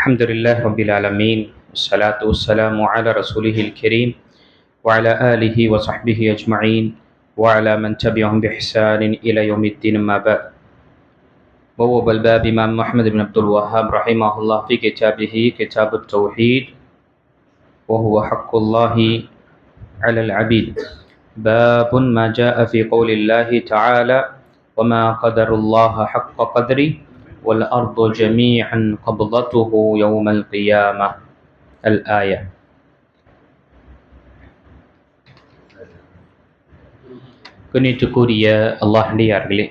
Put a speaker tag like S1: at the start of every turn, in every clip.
S1: الحمد لله رب العالمين والصلاة والسلام على رسوله الكريم وعلى آله وصحبه أجمعين وعلى من تبعهم بإحسان إلى يوم الدين ما بعد. بواب الباب إمام محمد بن عبد الوهاب رحمه الله في كتابه كتاب التوحيد وهو حق الله على العبيد. باب ما جاء في قول الله تعالى وما قدر الله حق قدره والأرض جميعا قبضته يوم القيامة الآية. கண்ணியத்துக்குரிய அல்லாஹ்டியார்களே,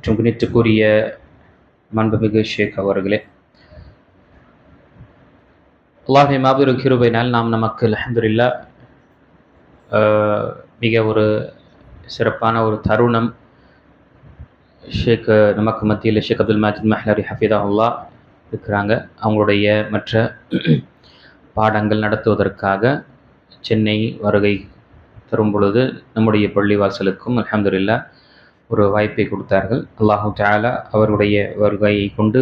S1: கண்ணியத்துக்குரிய மாண்புமிகு ஷேக் அவர்களே, அல்லாஹ்வின் மாபெரும் கிருபையினால் நாம் நமக்கு அல்ஹம்துலில்லாஹ் மிக ஒரு சிறப்பான ஒரு தருணம் ஷேக் நமக்கு மத்தியில் ஷேக் அப்துல் மாஜித் மஹ்லரி ஹஃபிதஹுல்லா இருக்கிறாங்க. அவங்களுடைய மற்ற பாடங்கள் நடத்துவதற்காக சென்னை வருகை தரும் பொழுது நம்முடைய பள்ளிவாசலுக்கும் அல்ஹம்துலில்லாஹ் ஒரு வாய்ப்பை கொடுத்தார்கள். அல்லாஹு தஆலா அவருடைய வருகையை கொண்டு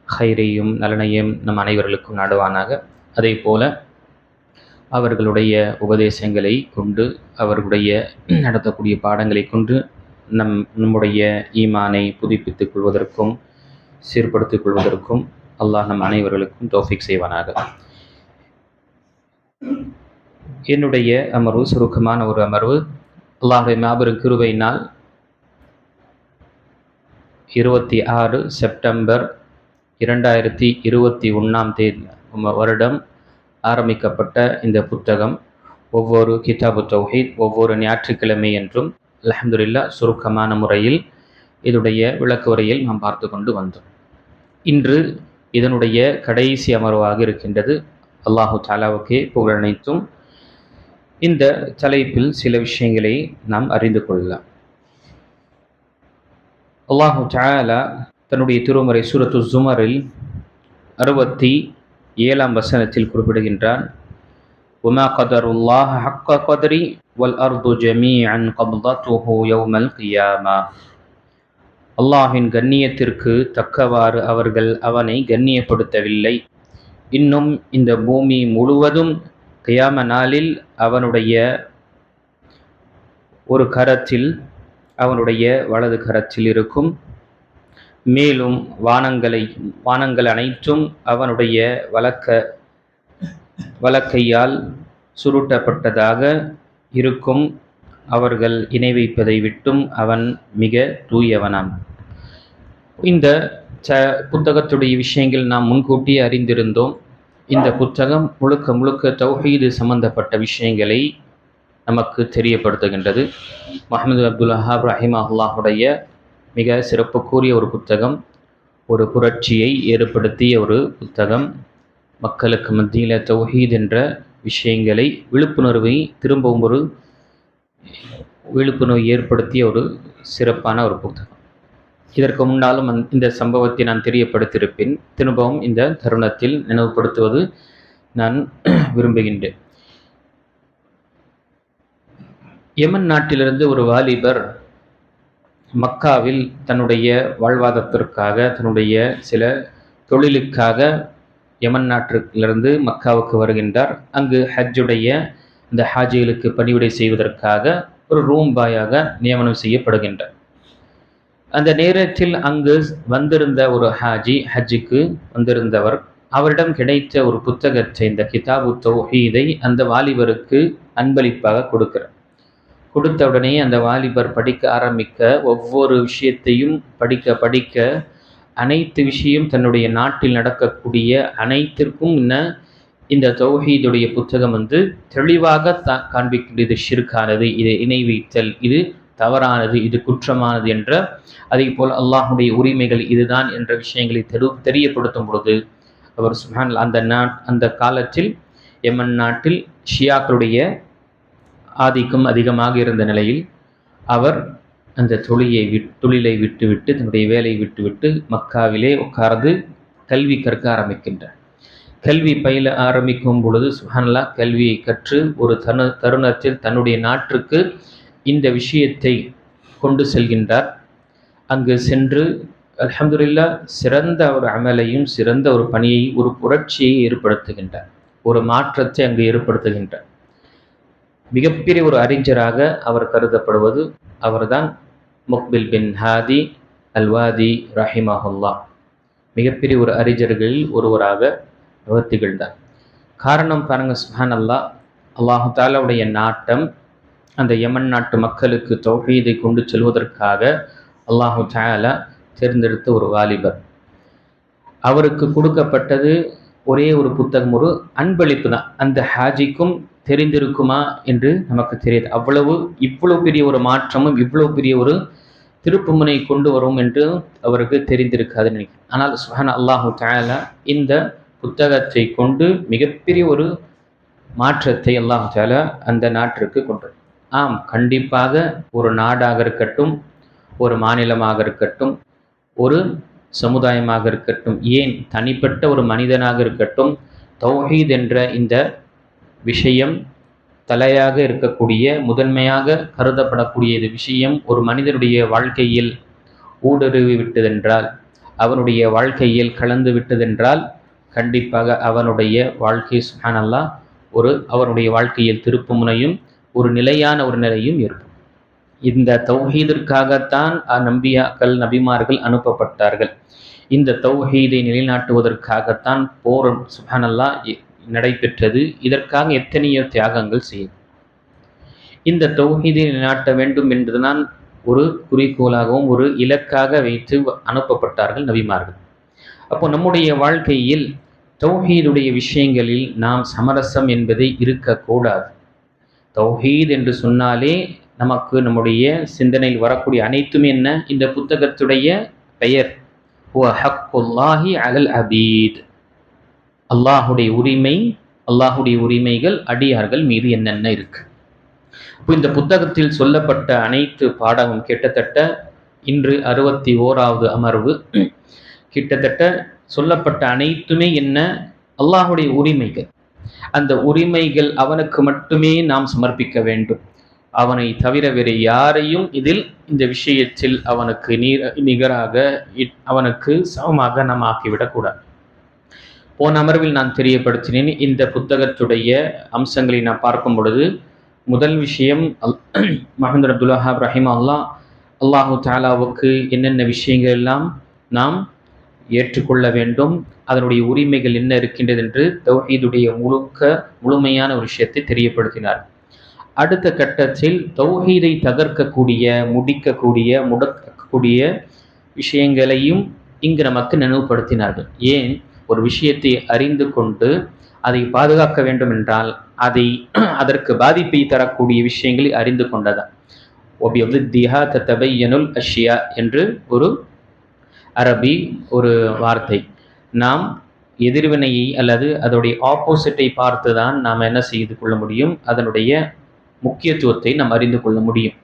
S1: ஹைரையும் நலனையும் நம் அனைவர்களுக்கும் நாடுவானாக. அதே போல அவர்களுடைய உபதேசங்களை கொண்டு அவர்களுடைய நடத்தக்கூடிய பாடங்களை கொண்டு நம்முடைய ஈமானை புதுப்பித்துக் கொள்வதற்கும் சீர்படுத்திக் கொள்வதற்கும் அல்லாஹ் நம் அனைவர்களுக்கும் தௌஃபீக் செய்வானாக. என்னுடைய அமர்வு சுருக்கமான ஒரு அமர்வு. அல்லாஹ்வுடைய மாபெரும் கிருபையினால் 26 செப்டம்பர் 2021 வருடம் ஆரம்பிக்கப்பட்ட இந்த புத்தகம் ஒவ்வொரு கிதாபு தௌஹீத் ஒவ்வொரு ஞாயிற்றுக்கிழமை என்றும் அல்ஹம்துலில்லாஹ் சுருக்கமான முறையில் இதனுடைய விளக்குரையில் நாம் பார்த்து கொண்டு வந்தோம். இன்று இதனுடைய கடைசி அமர்வாக இருக்கின்றது. அல்லாஹு தஆலாவுக்கே புகழனைத்தும். இந்த தலைப்பில் சில விஷயங்களை நாம் அறிந்து கொள்ளலாம். அல்லாஹு தஆலா தன்னுடைய திருமறை சூரத்து ஸுமரில் 67ஆம் வசனத்தில் குறிப்பிடுகின்றான், وَمَا قَدَرُ اللَّهَ حَقَّ قَدْرِهِ وَالْأَرْضُ جَمِيعًا قَبْضَتُهُ يَوْمَ الْقِيَامَةِ. அல்லாஹ்வின் கண்ணியத்திற்கு தக்கவாறு அவர்கள் அவனை கண்ணியப்படுத்தவில்லை. இன்னும் இந்த பூமி முழுவதும் கியாம நாளில் அவனுடைய ஒரு கரத்தில், அவனுடைய வலது கரத்தில் இருக்கும். மேலும் வானங்கள் அனைத்தும் அவனுடைய வலக்கையால் சுருட்டப்பட்டதாக இருக்கும். அவர்கள் இணை வைப்பதை விட்டும் அவன் மிக தூயவனாம். இந்த புத்தகத்துடைய விஷயங்கள் நாம் முன்கூட்டியே அறிந்திருந்தோம். இந்த புத்தகம் முழுக்க முழுக்க தௌஹீது சம்பந்தப்பட்ட விஷயங்களை நமக்கு தெரியப்படுத்துகின்றது. முஹம்மது அப்துல் வஹாப் ரஹிமஹுல்லாஹுடைய மிக சிறப்புக்குரிய ஒரு புத்தகம், ஒரு புரட்சியை ஏற்படுத்திய ஒரு புத்தகம். மக்களுக்கு மத்தியில் தௌஹீத் என்ற விஷயங்களை திரும்பவும் ஒரு விழிப்புணர்வு ஏற்படுத்திய ஒரு சிறப்பான ஒரு புத்தகம். இதற்கு முன்னாலும் இந்த சம்பவத்தை நான் தெரியப்படுத்தியிருப்பேன். திரும்பவும் இந்த தருணத்தில் நினைவுபடுத்துவது நான் விரும்புகின்றேன். யமன் நாட்டிலிருந்து ஒரு வாலிபர் மக்காவில் தன்னுடைய வாழ்வாதாரத்திற்காக, தன்னுடைய சில தொழிலுக்காக யமன் நாட்டிலிருந்து மக்காவுக்கு வருகின்றார். அங்கு ஹஜ்ஜுடைய இந்த ஹாஜிகளுக்கு பணிவிடை செய்வதற்காக ஒரு ரூம் பாயாக நியமனம் செய்யப்படுகின்றார். அந்த நேரத்தில் அங்கு வந்திருந்த ஒரு ஹாஜி, ஹஜ்ஜுக்கு வந்திருந்தவர், அவரிடம் கிடைத்த ஒரு புத்தகத்தை, இந்த கிதாபு தௌஹீதை அந்த வாலிபருக்கு அன்பளிப்பாக கொடுக்கிறார். கொடுத்த உடனே அந்த வாலிபர் படிக்க ஆரம்பிக்க, ஒவ்வொரு விஷயத்தையும் படிக்க அனைத்து விஷயம் தன்னுடைய நாட்டில் நடக்கக்கூடிய அனைத்திற்கும் இந்த தௌஹீதுடைய புத்தகம் தெளிவாக காண்பிக்கின்றது. இது ஷிர்கானது, இது இணை வைத்தல், இது தவறானது, இது குற்றமானது என்ற, அதே போல் அல்லாஹுடைய உரிமைகள் இதுதான் என்ற விஷயங்களை தெரியப்படுத்தும் பொழுது அவர் அந்த காலத்தில் யமன் நாட்டில் ஷியாக்களுடைய ஆதிக்கம் அதிகமாக இருந்த நிலையில் அவர் அந்த தொழிலை விட்டுவிட்டு, தன்னுடைய வேலையை விட்டுவிட்டு மக்காவிலே உட்கார்ந்து கல்வி கற்க ஆரம்பிக்கின்றார். கல்வி பயில ஆரம்பிக்கும் பொழுது சுப்ஹானல்லாஹ், கல்வியை கற்று ஒரு தருணத்தில் தன்னுடைய நாட்டிற்கு இந்த விஷயத்தை கொண்டு செல்கின்றார். அங்கு சென்று அல்ஹம்துலில்லாஹ் சிறந்த ஒரு அமலையும் சிறந்த ஒரு பணியை, ஒரு புரட்சியை ஏற்படுத்துகின்றார், ஒரு மாற்றத்தை அங்கு ஏற்படுத்துகின்றார். மிகப்பெரிய ஒரு அறிஞராக அவர் கருதப்படுவது அவர்தான் முக்பில் பின் ஹாதி அல்வாதி ரஹிமஹுல்லா. மிகப்பெரிய ஒரு அறிஞர்களில் ஒருவராக அவர் திகழ்ந்தார். காரணம் பாருங்க, சுப்ஹானல்லாஹ், அல்லாஹு தஆலாவுடைய நாட்டம் அந்த யமன் நாட்டு மக்களுக்கு தௌஹீதை கொண்டு செல்வதற்காக அல்லாஹு தஆலா தேர்ந்தெடுத்த ஒரு வாலிபர். அவருக்கு கொடுக்கப்பட்டது ஒரே ஒரு புத்தகம், ஒரு அன்பளிப்பு தான். அந்த ஹாஜிக்கும் தெரிந்திருக்குமா என்று நமக்கு தெரியாது. இவ்வளவு பெரிய ஒரு மாற்றமும் இவ்வளவு பெரிய ஒரு திருப்புமுனை கொண்டு வரும் என்று அவருக்கு தெரிந்திருக்காதுன்னு நினைக்கிறேன். ஆனால் சுப்ஹான அல்லாஹு தஆலா இந்த புத்தகத்தை கொண்டு மிகப்பெரிய ஒரு மாற்றத்தை அல்லாஹு தஆலா அந்த நாட்டிற்கு கொண்டு. ஆம், கண்டிப்பாக ஒரு நாடாக இருக்கட்டும், ஒரு மாநிலமாக இருக்கட்டும், ஒரு சமுதாயமாக இருக்கட்டும், ஏன் தனிப்பட்ட ஒரு மனிதனாக இருக்கட்டும், தௌஹீத் என்ற இந்த விஷயம் தலையாக இருக்கக்கூடிய, முதன்மையாக கருதப்படக்கூடிய இது விஷயம் ஒரு மனிதனுடைய வாழ்க்கையில் ஊடுருவி விட்டதென்றால், அவனுடைய வாழ்க்கையில் கலந்து விட்டதென்றால், கண்டிப்பாக அவனுடைய வாழ்க்கை சுப்ஹானல்லாஹ் அவனுடைய வாழ்க்கையில் திருப்புமுனையும் ஒரு நிலையான ஒரு நிலையும் இருக்கும். இந்த தௌஹீதிற்காகத்தான் நபியாக்கள், நபிமார்கள் அனுப்பப்பட்டார்கள். இந்த தௌஹீதை நிலைநாட்டுவதற்காகத்தான் போர் சுப்ஹானல்லாஹ் நடைபெற்றது. இதற்காக எத்தனையோ தியாகங்கள் செய்யும். இந்த தௌஹீதை நிலைநாட்ட வேண்டும் என்பதுதான் ஒரு குறிக்கோளாகவும் ஒரு இலக்காக வைத்து அனுப்பப்பட்டார்கள் நபிமார்கள். அப்போ நம்முடைய வாழ்க்கையில் தௌஹீதுடைய விஷயங்களில் நாம் சமரசம் என்பதை இருக்கக்கூடாது. தௌஹீத் என்று சொன்னாலே நமக்கு நம்முடைய சிந்தனையில் வரக்கூடிய அனைத்துமே என்ன? இந்த புத்தகத்துடைய பெயர் ஹுவ ஹக்குல்லாஹி அலல் அபீத். அல்லாஹுடைய உரிமை, அல்லாஹுடைய உரிமைகள் அடியார்கள் மீது என்னென்ன இருக்கு. இப்போ இந்த புத்தகத்தில் சொல்லப்பட்ட அனைத்து பாடமும் கிட்டத்தட்ட இன்று 61வது அமர்வு. கிட்டத்தட்ட சொல்லப்பட்ட அனைத்துமே என்ன? அல்லாஹுடைய உரிமைகள். அந்த உரிமைகள் அவனுக்கு மட்டுமே நாம் சமர்ப்பிக்க வேண்டும். அவனை தவிர வேறு யாரையும் இந்த விஷயத்தில் அவனுக்கு நிகராக, அவனுக்கு சமமாக நாம் ஆக்கிவிடக்கூடாது. போன அமர்வில் நான் தெரியப்படுத்தினேன். இந்த புத்தகத்துடைய அம்சங்களை நான் பார்க்கும் பொழுது முதல் விஷயம், முஹம்மது அப்துல் வஹாப் ரஹிமஹுல்லாஹ் அல்லாஹு தஆலாவுக்கு என்னென்ன விஷயங்கள் எல்லாம் நாம் ஏற்றுக்கொள்ள வேண்டும், அதனுடைய உரிமைகள் என்ன இருக்கின்றது என்று தௌஹீதுடைய முழுமையான ஒரு விஷயத்தை தெரியப்படுத்தினார். அடுத்த கட்டத்தில் தௌஹீதை தகர்க்கக்கூடிய, முடக்கக்கூடிய விஷயங்களையும் இங்கு நமக்கு நினைவுபடுத்தினார்கள். ஏன்? ஒரு விஷயத்தை அறிந்து கொண்டு அதை பாதுகாக்க வேண்டும் என்றால் அதற்கு பாதிப்பை தரக்கூடிய விஷயங்களை அறிந்து கொண்டதான். ஒபியதிஹா ததபையனுல் அஷ்யா என்று ஒரு அரபி ஒரு வார்த்தை. நாம் எதிர்வினையை அல்லது அதனுடைய ஆப்போசிட்டை பார்த்து தான் நாம் என்ன செய்து கொள்ள முடியும், அதனுடைய முக்கியத்துவத்தை நாம் அறிந்து கொள்ள முடியும்.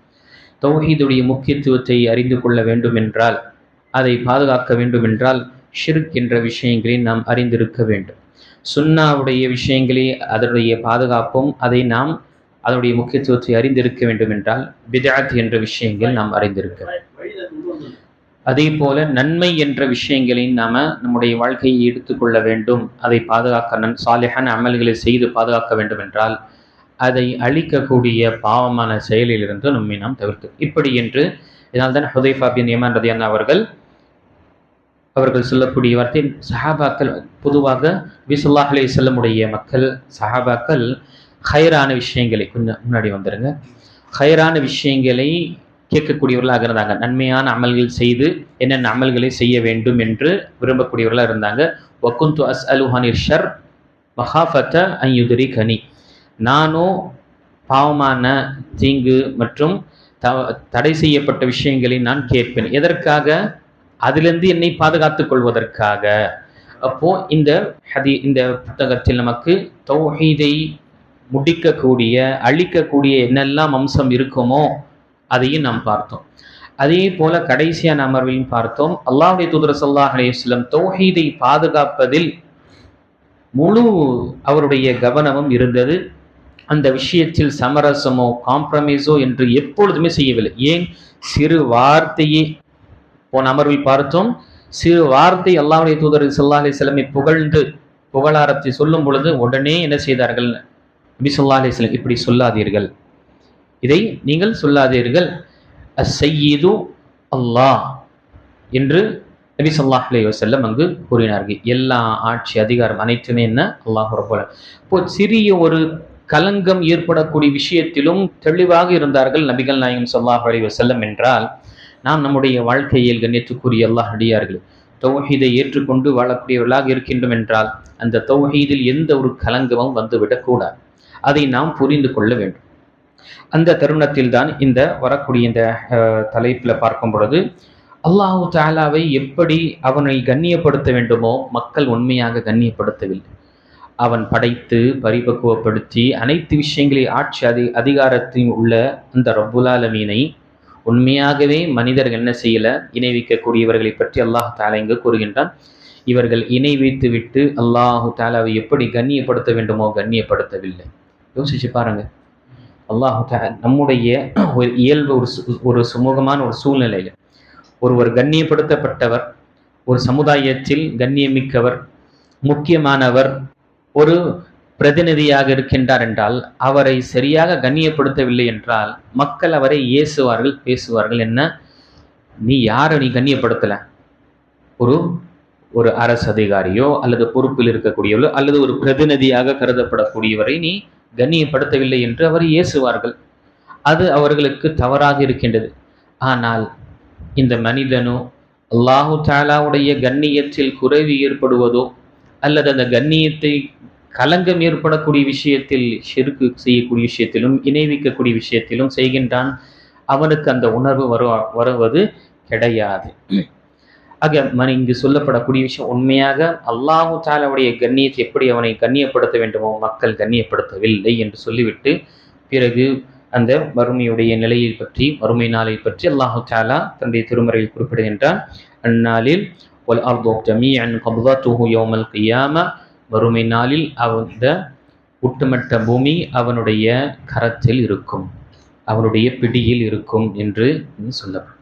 S1: தௌஹீதுடைய முக்கியத்துவத்தை அறிந்து கொள்ள வேண்டும் என்றால், அதை பாதுகாக்க வேண்டும் என்றால், ஷிர்க் என்ற விஷயங்களை நாம் அறிந்திருக்க வேண்டும். சுன்னாவுடைய விஷயங்களே அதனுடைய பாதுகாப்பும் அதனுடைய முக்கியத்துவத்தை அறிந்திருக்க வேண்டும் என்றால், பித்அத் என்ற விஷயங்கள் நாம் அறிந்திருக்க வேண்டும். அதே போல நன்மை என்ற விஷயங்களை நம்முடைய வாழ்க்கையை எடுத்துக்கொள்ள வேண்டும். அதை பாதுகாக்க, சாலிஹான அமல்களை செய்து பாதுகாக்க வேண்டும் என்றால், அதை அழிக்கக்கூடிய பாவமான செயலிலிருந்து நம்மை நாம் தவிர்த்து. இப்படி என்று இதனால்தான் ஹுதைஃபா பின் யமான் ரலியல்லாஹு அவர்கள் சொல்லக்கூடிய வார்த்தை, சஹாபாக்கள் பொதுவாக நபி ஸல்லல்லாஹு அலைஹி வஸல்லம் மக்கள் சஹாபாக்கள் ஹைரான விஷயங்களை, கொஞ்சம் முன்னாடி வந்துருங்க, ஹைரான விஷயங்களை கேட்கக்கூடியவர்களாக இருந்தாங்க. நன்மையான அமல்கள் செய்து என்னென்ன அமல்களை செய்ய வேண்டும் என்று விரும்பக்கூடியவர்களாக இருந்தாங்க. வகுந்து அஸ்அலுஹனிர் ஷர் மஹாஃபத அன் யுத்ரிகனி. நானும் பாவமான, தீங்கு மற்றும் தடை செய்யப்பட்ட விஷயங்களை நான் கேட்பேன். எதற்காக? அதிலிருந்து என்னை பாதுகாத்துக் கொள்வதற்காக. அப்போ இந்த புத்தகத்தில் நமக்கு தௌஹீதை முடிக்கக்கூடிய, அழிக்கக்கூடிய என்னெல்லாம் அம்சம் இருக்குமோ அதையும் நாம் பார்த்தோம். அதே போல கடைசியான அமர்வையும் பார்த்தோம். அல்லாஹ்வுடைய தூதர் ஸல்லல்லாஹு அலைஹி வஸல்லம் தௌஹீதை பாதுகாப்பதில் முழு அவருடைய கவனமும் இருந்தது. அந்த விஷயத்தில் சமரசமோ காம்ப்ரமைஸோ என்று எப்பொழுதுமே செய்யவில்லை. ஏன்? சிறு வார்த்தையே போன அமர்வில் பார்த்தோம், சிறு வார்த்தை அல்லாஹ்வுடைய தூதர் ஸல்லல்லாஹு அலைஹி வஸல்லம் புகழ்ந்து புகழாரத்தை சொல்லும் பொழுது உடனே என்ன செய்தார்கள்? நபி ஸல்லல்லாஹு அலைஹி வஸல்லம், இப்படி சொல்லாதீர்கள், இதை நீங்கள் சொல்லாதீர்கள், அஸ்ஸய்யிது அல்லாஹ் என்று நபி ஸல்லல்லாஹு அலைஹி வஸல்லம் அங்கு கூறினார்கள். எல்லா ஆட்சி அதிகாரம் அனைத்துமே என்ன? அல்லாஹ் ரப்பல். இப்போ சிறிய ஒரு கலங்கம் ஏற்படக்கூடிய விஷயத்திலும் தெளிவாக இருந்தார்கள் நபிகள் நாயகம் ஸல்லல்லாஹு அலைஹி வஸல்லம் என்றால், நாம் நம்முடைய வாழ்க்கையில் கண்ணியத்துக்குரிய அல்லாஹ் அடியார்கள் தௌஹீதை ஏற்றுக்கொண்டு வாழக்கூடியவர்களாக இருக்கின்றோம் என்றால், அந்த தௌஹீதில் எந்த ஒரு கலங்கமும் வந்துவிடக்கூடாது. அதை நாம் புரிந்து கொள்ள வேண்டும். அந்த தருணத்தில் தான் இந்த வரக்கூடிய இந்த தலைப்பில் பார்க்கும் பொழுது, அல்லாஹு தஆலாவை எப்படி அவனை கண்ணியப்படுத்த வேண்டுமோ மக்கள் உண்மையாக கண்ணியப்படுத்தவில்லை. அவன் படைத்து பரிபக்குவப்படுத்தி அனைத்து விஷயங்களை ஆட்சி அதிகாரத்தில் உள்ள அந்த ரப்புல் ஆலமீனை உண்மையாகவே மனிதர்கள் என்ன செய்யல? இணை வைக்கக்கூடியவர்களை பற்றி அல்லாஹ் தஆலா இங்கு கூறுகின்றான். இவர்கள் இணை வைத்து விட்டு அல்லாஹு தஆலாவை எப்படி கண்ணியப்படுத்த வேண்டுமோ கண்ணியப்படுத்தவில்லை. யோசிச்சு பாருங்க. அல்லாஹு தஆலா நம்முடைய ஒரு இயல்பு ஒரு சுமூகமான ஒரு சூழ்நிலையில் ஒருவர் கண்ணியப்படுத்தப்பட்டவர், ஒரு சமுதாயத்தில் கண்ணியமிக்கவர், முக்கியமானவர், ஒரு பிரதிநிதியாக இருக்கின்றார் என்றால் அவரை சரியாக கண்ணியப்படுத்தவில்லை என்றால் மக்கள் அவரை ஏசுவார்கள், பேசுவார்கள். என்ன, நீ யாரை நீ கண்ணியப்படுத்தல? ஒரு ஒரு அரசு அதிகாரியோ அல்லது பொறுப்பில் இருக்கக்கூடியவரோ அல்லது ஒரு பிரதிநிதியாக கருதப்படக்கூடியவரை நீ கண்ணியப்படுத்தவில்லை என்று அவர் ஏசுவார்கள். அது அவர்களுக்கு தவறாக இருக்கின்றது. ஆனால் இந்த மனிதனோ அல்லாஹு தஆலாவுடைய கண்ணியத்தில் குறைவு ஏற்படுவதோ அல்லது அந்த கண்ணியத்தை கலங்கம் ஏற்படக்கூடிய விஷயத்தில் ஷிர்க் செய்யக்கூடிய விஷயத்திலும் இணைவிக்கக்கூடிய விஷயத்திலும் செய்கின்றான், அவனுக்கு அந்த உணர்வு வருவது கிடையாது. ஆக இங்கு சொல்லப்படக்கூடிய விஷயம் உண்மையாக அல்லாஹு தஆலாவுடைய கண்ணியத்தை எப்படி அவனை கண்ணியப்படுத்த வேண்டுமோ மக்கள் கண்ணியப்படுத்தவில்லை என்று சொல்லிவிட்டு பிறகு அந்த மறுமையுடைய நிலையை பற்றி, மறுமை நாளை பற்றி அல்லாஹு தஆலா தன்னுடைய திருமறையில் குறிப்பிடுகின்றான். அந்நாளில் வல் அர்து ஜமீஅன் கப்தத்துஹு யௌமல் கியாமா, மறுமை நாளில் அந்த ஒட்டுமொத்த பூமி அவனுடைய கரத்தில் இருக்கும், அவனுடைய பிடியில் இருக்கும் என்று சொல்லப்பட்டது.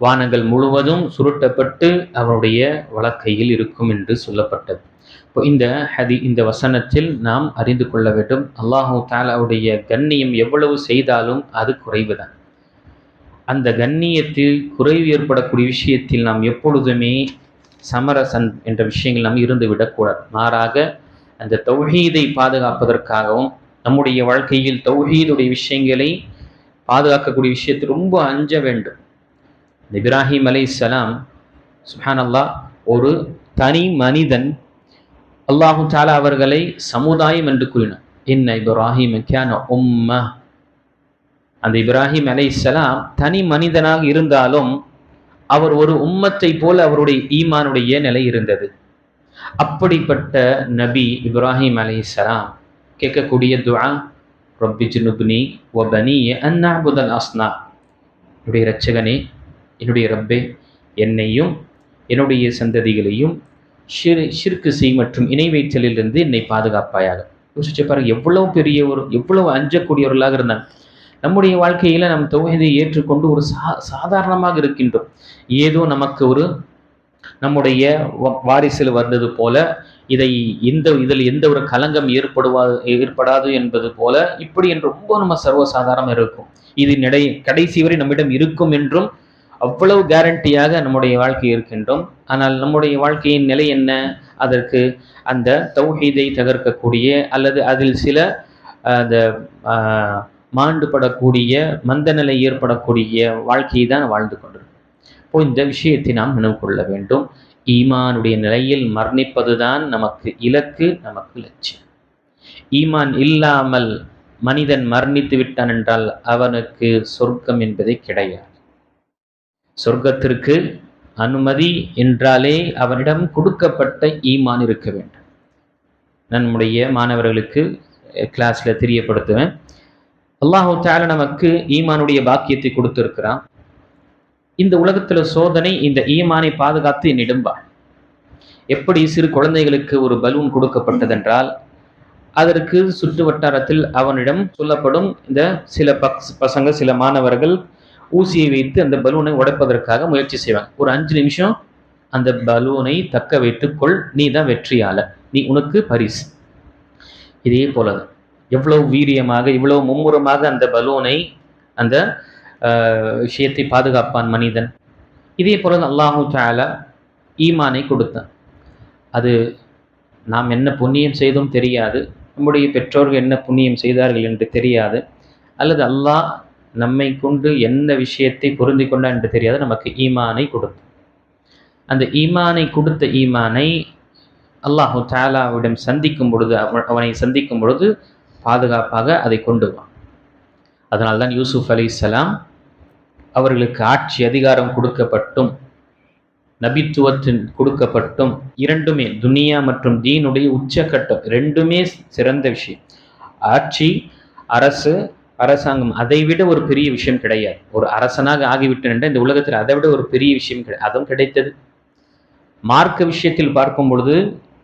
S1: வானங்கள் முழுவதும் சுருட்டப்பட்டு அவனுடைய வலக்கையில் இருக்கும் என்று சொல்லப்பட்டது. இப்போ இந்த வசனத்தில் நாம் அறிந்து கொள்ள வேண்டும், அல்லாஹு தஆலாவுடைய கண்ணியம் எவ்வளவு செய்தாலும் அது குறைவுதான். அந்த கண்ணியத்தில் குறைவு ஏற்படக்கூடிய விஷயத்தில் நாம் எப்பொழுதுமே சமரசன் என்ற விஷயங்கள் நாம் இருந்து விடக்கூடாது. மாறாக அந்த தௌஹீதை பாதுகாப்பதற்காகவும் நம்முடைய வாழ்க்கையில் தௌஹீதுடைய விஷயங்களை பாதுகாக்கக்கூடிய விஷயத்தை ரொம்ப அஞ்ச வேண்டும். இப்ராஹிம் அலைஹிஸ்ஸலாம் சுப்ஹானல்லாஹ், ஒரு தனி மனிதன், அல்லாஹு தஆலா அவர்களை சமுதாயம் என்று கூறினார். இன்ன இப்ராஹிம் கான உம்ம. அந்த இப்ராஹிம் அலைஹிஸ்ஸலாம் தனி மனிதனாக இருந்தாலும் அவர் ஒரு உம்மத்தை போல அவருடைய ஈமானுடைய நிலை இருந்தது. அப்படிப்பட்ட நபி இப்ராஹிம் அலைஹிஸ்ஸலாம் கேட்கக்கூடிய துஆ, ரப்பி ஜுனுப்னி வ பனிய அன் நஅபுதல் அஸ்னாம். என்னுடைய இரட்சகனே, என்னுடைய ரப்பே, என்னையும் என்னுடைய சந்ததிகளையும் ஷிர்க் மற்றும் இணை வைத்தலிலிருந்து என்னை பாதுகாப்பாயாக. யோசிச்சு பாருங்க, எவ்வளவு அஞ்சக்கூடியவர்களாக இருந்தாங்க. நம்முடைய வாழ்க்கையில நம் தௌஹீதை ஏற்றுக்கொண்டு ஒரு சாதாரணமாக இருக்கின்றோம். ஏதோ நமக்கு ஒரு நம்முடைய வாரிசில் வந்தது போல, இதில் எந்த ஒரு கலங்கம் ஏற்படாது என்பது போல, இப்படி என்று ரொம்ப நம்ம சர்வசாதாரணம் இருக்கும். இது கடைசி வரை நம்மிடம் இருக்கும் என்றும் அவ்வளவு கேரண்டியாக நம்முடைய வாழ்க்கை இருக்கின்றோம். ஆனால் நம்முடைய வாழ்க்கையின் நிலை என்ன? அதற்கு அந்த தௌஹீதை தகர்க்கக்கூடிய அல்லது அதில் சில அந்த மாண்டுபடக்கூடிய மந்த நிலை ஏற்படக்கூடிய வாழ்க்கையை தான் வாழ்ந்து கொண்டிருக்கும். இப்போ இந்த விஷயத்தை நாம் நினைவு கொள்ள வேண்டும். ஈமானுடைய நிலையில் மரணிப்பதுதான் நமக்கு இலக்கு, நமக்கு லட்சியம். ஈமான் இல்லாமல் மனிதன் மரணித்து விட்டான் என்றால் அவனுக்கு சொர்க்கம் என்பதே கிடையாது. சொர்க்கத்திற்கு அனுமதி என்றாலே அவனிடம் கொடுக்கப்பட்ட ஈமான் இருக்க வேண்டும். நம்முடைய மாணவர்களுக்கு கிளாஸில் தெரியப்படுத்துவேன், அல்லாஹு தஆலா நமக்கு ஈமானுடைய பாக்கியத்தை கொடுத்திருக்கிறான். இந்த உலகத்தில் சோதனை இந்த ஈமானை பாதுகாத்து என்னிடம்பா. எப்படி சிறு குழந்தைகளுக்கு ஒரு பலூன் கொடுக்கப்பட்டதென்றால் அதற்கு சுற்று வட்டாரத்தில் அவனிடம் சொல்லப்படும், இந்த சில பசங்க சில மாணவர்கள் ஊசியை வைத்து அந்த பலூனை உடைப்பதற்காக முயற்சி செய்வாங்க. ஒரு 5 நிமிஷம் அந்த பலூனை தக்க வைத்துக்கொள், நீ தான் வெற்றியாளர், நீ உனக்கு பரிசு. இதே போலதான் எவ்வளவு வீரியமாக இவ்வளவு மும்முரமாக அந்த பலூனை அந்த விஷயத்தை பாதுகாப்பான் மனிதன். இதே போல அல்லாஹு தஆலா ஈமானை கொடுத்தான். அது நாம் என்ன புண்ணியம் செய்தும் தெரியாது, நம்முடைய பெற்றோர்கள் என்ன புண்ணியம் செய்தார்கள் என்று தெரியாது, அல்லது அல்லாஹ் நம்மை கொண்டு என்ன விஷயத்தை பொருந்தி கொண்டான் என்று தெரியாது, நமக்கு ஈமானை கொடுத்தான். அந்த ஈமானை கொடுத்த ஈமானை அல்லாஹு தஆலாவிடம் சந்திக்கும் பொழுது, அவனை சந்திக்கும் பொழுது பாதுகாப்பாக அதை கொண்டு வா. அதனால்தான் யூசுப் அலைஹிஸ்ஸலாம் அவர்களுக்கு ஆட்சி அதிகாரம் கொடுக்கப்பட்டும் நபித்துவத்தின் கொடுக்கப்பட்டும், இரண்டுமே துனியா மற்றும் தீனுடைய உச்சக்கட்டம், ரெண்டுமே சிறந்த விஷயம். ஆட்சி, அரசாங்கம் அதை விட ஒரு பெரிய விஷயம் கிடையாது. ஒரு அரசனாக ஆகிவிட்டேன் இந்த உலகத்தில் அதை விட ஒரு பெரிய விஷயம் அதுவும் கிடைத்தது. மார்க்க விஷயத்தில் பார்க்கும் பொழுது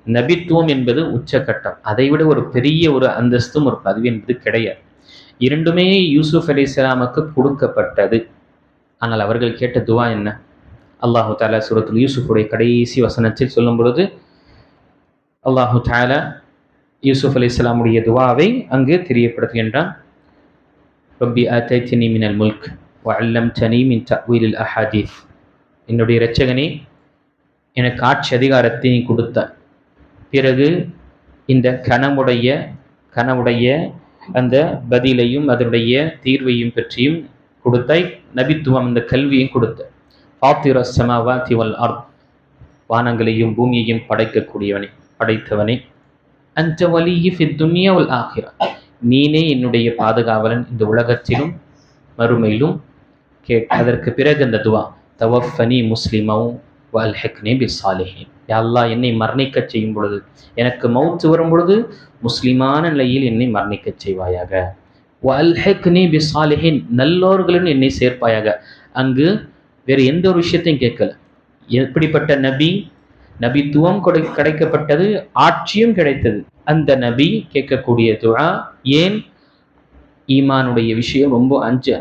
S1: நபித்துவம் என்பது உச்சக்கட்டம், அதை விட ஒரு பெரிய ஒரு அந்தஸ்தும் ஒரு பதவி என்பது கிடையாது. இரண்டுமே யூசுப் அலைஹிஸ்ஸலாமுக்கு கொடுக்கப்பட்டது. ஆனால் அவர்கள் கேட்ட துவா என்ன? அல்லாஹு தஆலா சூரத்துல் யூசுஃபுடைய கடைசி வசனத்தில் சொல்லும் பொழுது அல்லாஹு தஆலா யூசுப் அலைஹிஸ்ஸலாமுடைய துவாவை அங்கு தெரியப்படுத்துகின்றான். ரப்பி ஆதைதனி மினல் முல்க் வ அல்லம்தனி மின் தஅவீலில் அஹாதீஸ். என்னுடைய இரட்சகனே, எனக்கு ஆட்சி அதிகாரத்தை நீ கொடுத்தாய், பிறகு இந்த கனவுடைய அந்த பதிலையும் அதனுடைய தீர்வையும் பற்றியும் கொடுத்தாய், நபித்துவம் இந்த கல்வியும் கொடுத்தாய். ஃபாத்திர ஸமாவாதி வல் அர்த், வானங்களையும் பூமியையும் படைத்தவனே. அன்த வலியி ஃபித் துன்யா வல் ஆখিরা, நீனே என்னுடைய பாதுகாவலன் இந்த உலகத்திலும் மறுமையிலும். அதற்கு பிறகு அந்த துவா, தவஃபனி முஸ்லிமௌ வல்ஹிக்னி பிஸ்ஸாலிஹீன். யா அல்லாஹ், என்னை மரணிக்க செய்யும் பொழுது, எனக்கு மௌத் வரும் பொழுது முஸ்லிமான நிலையில் என்னை மரணிக்க செய்வாயாக. வல்ஹிக்னி பிஸ்ஸாலிஹீன், நல்லோர்களுடன் என்னை சேர்ப்பாயாக. அங்கு வேறு எந்த ஒரு விஷயத்தையும் கேட்கல. எப்படிப்பட்ட நபித்துவம் கிடைக்கப்பட்டது, ஆட்சியும் கிடைத்தது. அந்த நபி கேட்கக்கூடிய துஆ ஏன்? ஈமானுடைய விஷயம் ரொம்ப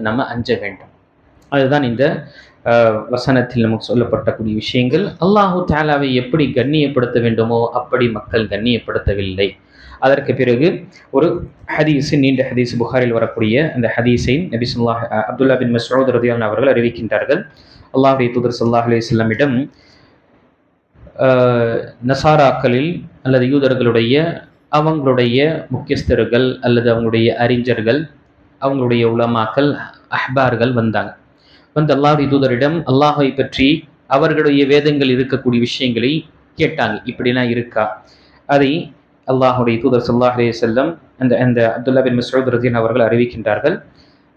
S1: நம்ம அஞ்ச வேண்டும். அதுதான் இந்த வசனத்தில் நமக்கு சொல்லப்பட்டக்கூடிய விஷயங்கள். அல்லாஹு தஆலாவை எப்படி கண்ணியப்படுத்த வேண்டுமோ அப்படி மக்கள் கண்ணியப்படுத்தவில்லை. அதற்கு பிறகு ஒரு ஹதீஸ், நீண்ட ஹதீஸ், புகாரில் வரக்கூடிய அந்த ஹதீஸை நபி ஸல்லல்லாஹு அப்துல்லா பின் மஸ்ஊத் ரலியல்லாஹு அவர்கள் அறிவிக்கின்றார்கள். அல்லாஹ்வுடைய தூதர் ஸல்லல்லாஹு அலைஹி வஸல்லமிடம் நசாராக்களில் அல்லது யூதர்களுடைய அவங்களுடைய முக்கியஸ்தர்கள் அல்லது அவங்களுடைய அறிஞர்கள், அவங்களுடைய உலமாக்கள், அஹ்பார்கள் வந்தாங்க. வந்து அல்லாஹ்வுடைய தூதரிடம் அல்லாஹை பற்றி அவர்களுடைய வேதங்கள் இருக்கக்கூடிய விஷயங்களை கேட்டாங்க. இப்படிலாம் இருக்கா? அதை அல்லாஹுடைய தூதர் ஸல்லல்லாஹு அலைஹி வஸல்லம் அந்த அப்துல்லா பின் மஸ்ஊத் ரலியல்லாஹு அவர்கள் அறிவிக்கின்றார்கள்.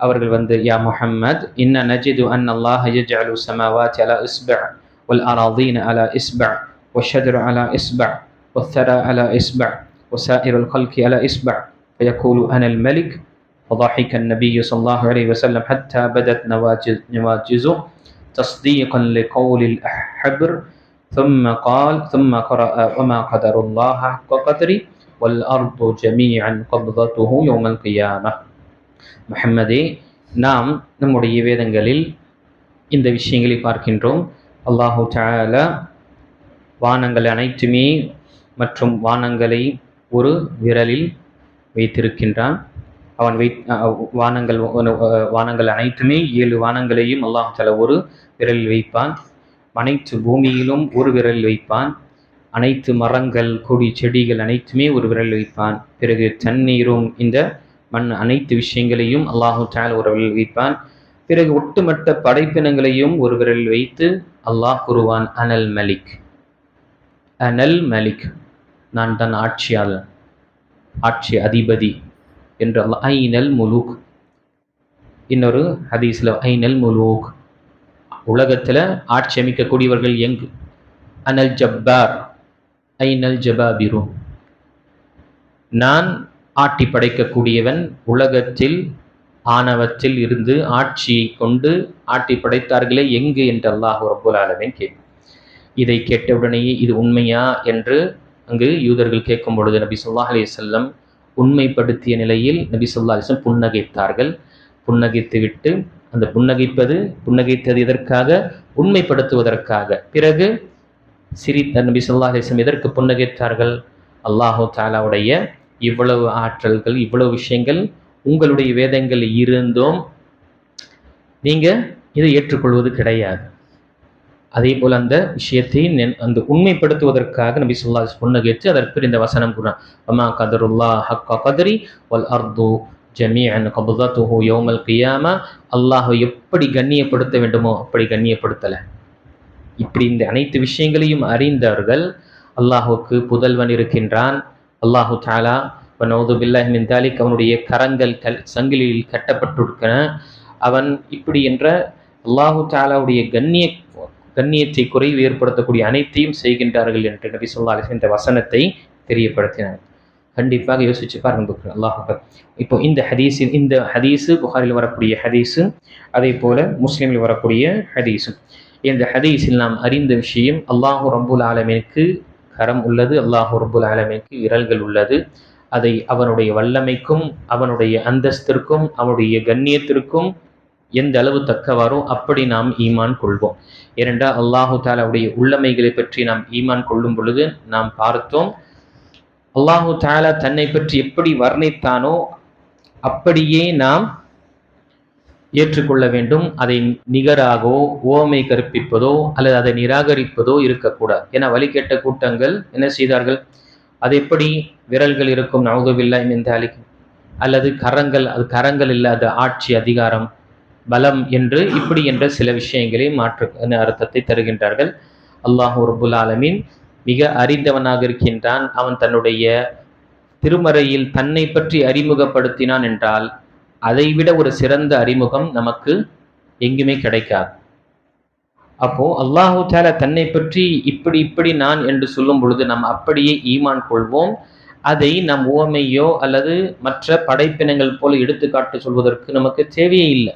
S1: அவர்கள் வந்து, யா முஹம்மத், இன்ன நஜிது அன் அல்லாஹ யஜ்அலு ஸமாவாதி அலா இஸ்பஅ வல் அராதீன அலா இஸ்பஅ வஷ்ஷஜர அலா இஸ்பஅ வஸ்ஸரா அலா இஸ்பஅ வஸாயிரல் கல்கி அலா இஸ்பஅ ஃபயகூலு அனல் மலிக். فضحك النبي صلى الله عليه وسلم حتى بدت نواجزه تصديقا لقول الحبر ثم قرأ وما قدر الله حق قدره والأرض جميعا قبضته يوم القيامة. முஹம்மதே, நாம் நம்முடைய வேதங்களில் இந்த விஷயங்களை பார்க்கின்றோம். அல்லாஹு தஆலா வானங்கள் அனைத்துமே மற்றும் வானங்களை ஒரு விரலில் வைத்திருக்கின்றான். அவன் வானங்கள் அனைத்துமே 7 வானங்களையும் அல்லாஹ் தஆலா ஒரு விரலில் வைப்பான். அனைத்து பூமியிலும் ஒரு விரலில் வைப்பான். அனைத்து மரங்கள், கொடி, செடிகள் அனைத்துமே ஒரு விரலில் வைப்பான். பிறகு தண்ணீரும் இந்த மண் அனைத்து விஷயங்களையும் அல்லாஹ் தஆலா ஒரு விரலில் வைப்பான். பிறகு ஒட்டுமொத்த படைப்பினங்களையும் ஒரு விரலில் வைத்து அல்லாஹ் கூறுவான், அனல் மலிக், அனல் மலிக், நான் தான் ஆட்சியாளன், ஆட்சி அதிபதி என்று அல்லாஹ். ஐனல் முலூக், இன்னொரு ஹதீஸ்ல ஐனல் முலூக், உலகத்தில் ஆட்சி அமைக்கக்கூடியவர்கள் எங்கு? அனல் ஜப்பார் ஐனல் ஜபாபிரு, நான் ஆட்டி படைக்கக்கூடியவன். உலகத்தில் ஆணவத்தில் இருந்து ஆட்சியை கொண்டு ஆட்டி படைத்தார்களே எங்கு என்று அல்லாஹ் ரப்புல் ஆலமீன் கேட்கும். இதை கேட்டவுடனேயே இது உண்மையா என்று அங்கு யூதர்கள் கேட்கும் பொழுது நபி ஸல்லல்லாஹு அலைஹி வஸல்லம் உண்மைப்படுத்திய நிலையில் நபி ஸல்லல்லாஹு அலைஹி வஸல்லம் புன்னகைத்தார்கள். புன்னகைத்து விட்டு அந்த புன்னகைத்தது எதற்காக? உண்மைப்படுத்துவதற்காக. பிறகு சிரித்த நபி ஸல்லல்லாஹு அலைஹி வஸல்லம் எதற்கு புன்னகைத்தார்கள்? அல்லாஹு தஆலாவுடைய இவ்வளவு ஆற்றல்கள், இவ்வளவு விஷயங்கள் உங்களுடைய வேதங்கள் இருந்தும் நீங்க இதை ஏற்றுக்கொள்வது கிடையாது. அதே போல அந்த விஷயத்தை அந்த உண்மைப்படுத்துவதற்காக நபி ஸல்லல்லாஹு அலைஹி வஸல்லம் புன்னகைத்து அதற்கு இந்த வசனம் கூறினார், வமா கதருல்லாஹ் ஹக்க கத்ரி வல் அர்து ஜமீஅன் கப்தத்துஹு யௌமல் கியாமா. அல்லாஹ் எப்படி கண்ணியப்படுத்த வேண்டுமோ அப்படி கண்ணியப்படுத்தல. இப்படி இந்த அனைத்து விஷயங்களையும் அறிந்தவர்கள் அல்லாஹுக்கு புதல்வன் இருக்கின்றான், அல்லாஹு தஆலா வனஊது பில்லாஹி மின் தாலிக், அவனுடைய கரங்கள் சங்கிலியில் கட்டப்பட்டிருக்கிற, அவன் இப்படி என்ற அல்லாஹு தஆலாவுடைய கண்ணியத்தை குறைவு ஏற்படுத்தக்கூடிய அனைத்தையும் செய்கின்றார்கள் என்று நபி ஸல்லல்லாஹு அலைஹி வஸல்லம் இந்த வசனத்தை தெரியப்படுத்தினார். கண்டிப்பாக யோசிச்சு பாருங்க. அல்லாஹ் அக்பர். இப்போ இந்த ஹதீஸு புகாரில் வரக்கூடிய ஹதீஸு, அதே போல முஸ்லீமில் வரக்கூடிய ஹதீஸு. இந்த ஹதீஸில் நாம் அறிந்த விஷயம், அல்லாஹு ரப்புல் ஆலமீனுக்கு கரம் உள்ளது, அல்லாஹு ரப்புல் ஆலமீனுக்கு விரல்கள் உள்ளது. அதை அவனுடைய வல்லமைக்கும் அவனுடைய அந்தஸ்திற்கும் அவனுடைய கண்ணியத்திற்கும் எந்த அளவு தக்கவாரோ அப்படி நாம் ஈமான் கொள்வோம். ஏனென்றால் அல்லாஹு தஆலாவுடைய உள்ளமைகளை பற்றி நாம் ஈமான் கொள்ளும் பொழுது நாம் பார்த்தோம், அல்லாஹு தஆலா தன்னை பற்றி எப்படி வர்ணித்தானோ அப்படியே நாம் ஏற்றுக்கொள்ள வேண்டும். அதை நிகராகவோ ஓமை கற்பிப்பதோ அல்லது அதை நிராகரிப்பதோ இருக்கக்கூடாது. ஏன்னா வழிகெட்ட கூட்டங்கள் என்ன செய்தார்கள்? அது எப்படி விரல்கள் இருக்கும், நஊது பில்லாஹி மின் தாலிக், அல்லது கரங்கள், அது கரங்கள் இல்லாத ஆட்சி, அதிகாரம், பலம் என்று இப்படி என்ற சில விஷயங்களை மாற்று அர்த்தத்தை தருகின்றார்கள். அல்லாஹு ரப்புல் ஆலமீன் மிக அறிந்தவனாக இருக்கின்றான். அவன் தன்னுடைய திருமறையில் தன்னை பற்றி அறிமுகப்படுத்தினான் என்றால் அதைவிட ஒரு சிறந்த அறிமுகம் நமக்கு எங்குமே கிடைக்காது. அப்போ அல்லாஹு தஆலா தன்னை பற்றி இப்படி நான் என்று சொல்லும் பொழுது நாம் அப்படியே ஈமான் கொள்வோம். அதை நம் உவமையோ அல்லது மற்ற படைப்பினங்கள் போல எடுத்துக்காட்டு சொல்வதற்கு நமக்கு தேவையே இல்லை.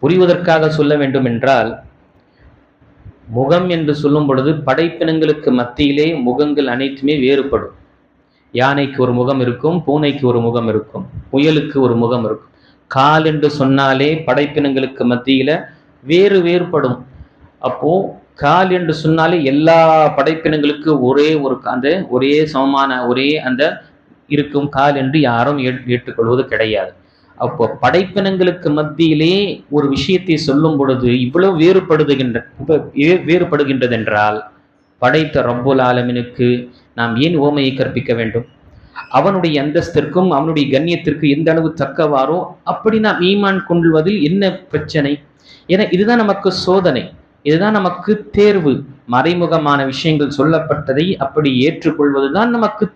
S1: புரிவதற்காக சொல்ல வேண்டும் என்றால், முகம் என்று சொல்லும் பொழுது படைப்பினங்களுக்கு மத்தியிலே முகங்கள் அனைத்துமே வேறுபடும். யானைக்கு ஒரு முகம் இருக்கும், பூனைக்கு ஒரு முகம் இருக்கும், முயலுக்கு ஒரு முகம் இருக்கும். கால் என்று சொன்னாலே படைப்பினங்களுக்கு மத்தியில வேறுபடும். அப்போ கால் என்று சொன்னாலே எல்லா படைப்பினங்களுக்கு ஒரே சமமான அந்த இருக்கும் கால் என்று யாரும் ஏற்றுக்கொள்வது கிடையாது. அப்போ படைப்பினங்களுக்கு மத்தியிலே ஒரு விஷயத்தை சொல்லும் பொழுது இவ்வளவு வேறுபடுகின்றது என்றால் படைத்த ரப்புல் ஆலமீனுக்கு நாம் ஏன் உவமையை கற்பிக்க வேண்டும்? அவனுடைய அந்தஸ்திற்கும் அவனுடைய கண்ணியத்திற்கு எந்த அளவு தக்கவாரோ அப்படி நாம் ஈமான் கொள்வதில் என்ன பிரச்சனை? ஏன்னா இதுதான் நமக்கு சோதனை, இதுதான் நமக்கு தேர்வு. மறைமுகமான விஷயங்கள் சொல்லப்பட்டதை அப்படி ஏற்றுக்கொள்வதுதான் நமக்கு.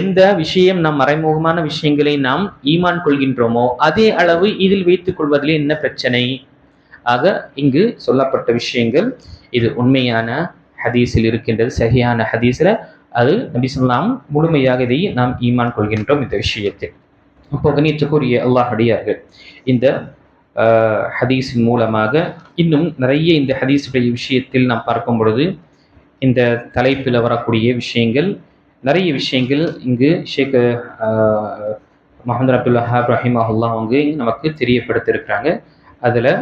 S1: எந்த விஷயம் நாம் மறைமுகமான விஷயங்களை நாம் ஈமான் கொள்கின்றோமோ அதே அளவு இதில் வைத்துக் கொள்வதிலே என்ன பிரச்சனை? ஆக இங்கு சொல்லப்பட்ட விஷயங்கள் இது உண்மையான ஹதீஸில் இருக்கின்றது, சஹீஹான ஹதீஸில். அது நபி ஸல்லல்லாஹு முழுமையாக இதை நாம் ஈமான் கொள்கின்றோம் இந்த விஷயத்தில். அப்போ கண்ணியத்துக்குரிய அல்லாஹ் அடியார்கள், இந்த ஹதீஸின் மூலமாக இன்னும் நிறைய இந்த ஹதீஸுடைய விஷயத்தில் நாம் பார்க்கும் பொழுது இந்த தலைப்பில் வரக்கூடிய விஷயங்கள், நிறைய விஷயங்கள் இங்கு ஷேக் முஹம்மது அப்துல் வஹாப் ரஹிமஹுல்லாஹ் அவங்க நமக்கு தெரியப்படுத்தியிருக்கிறாங்க. அதில்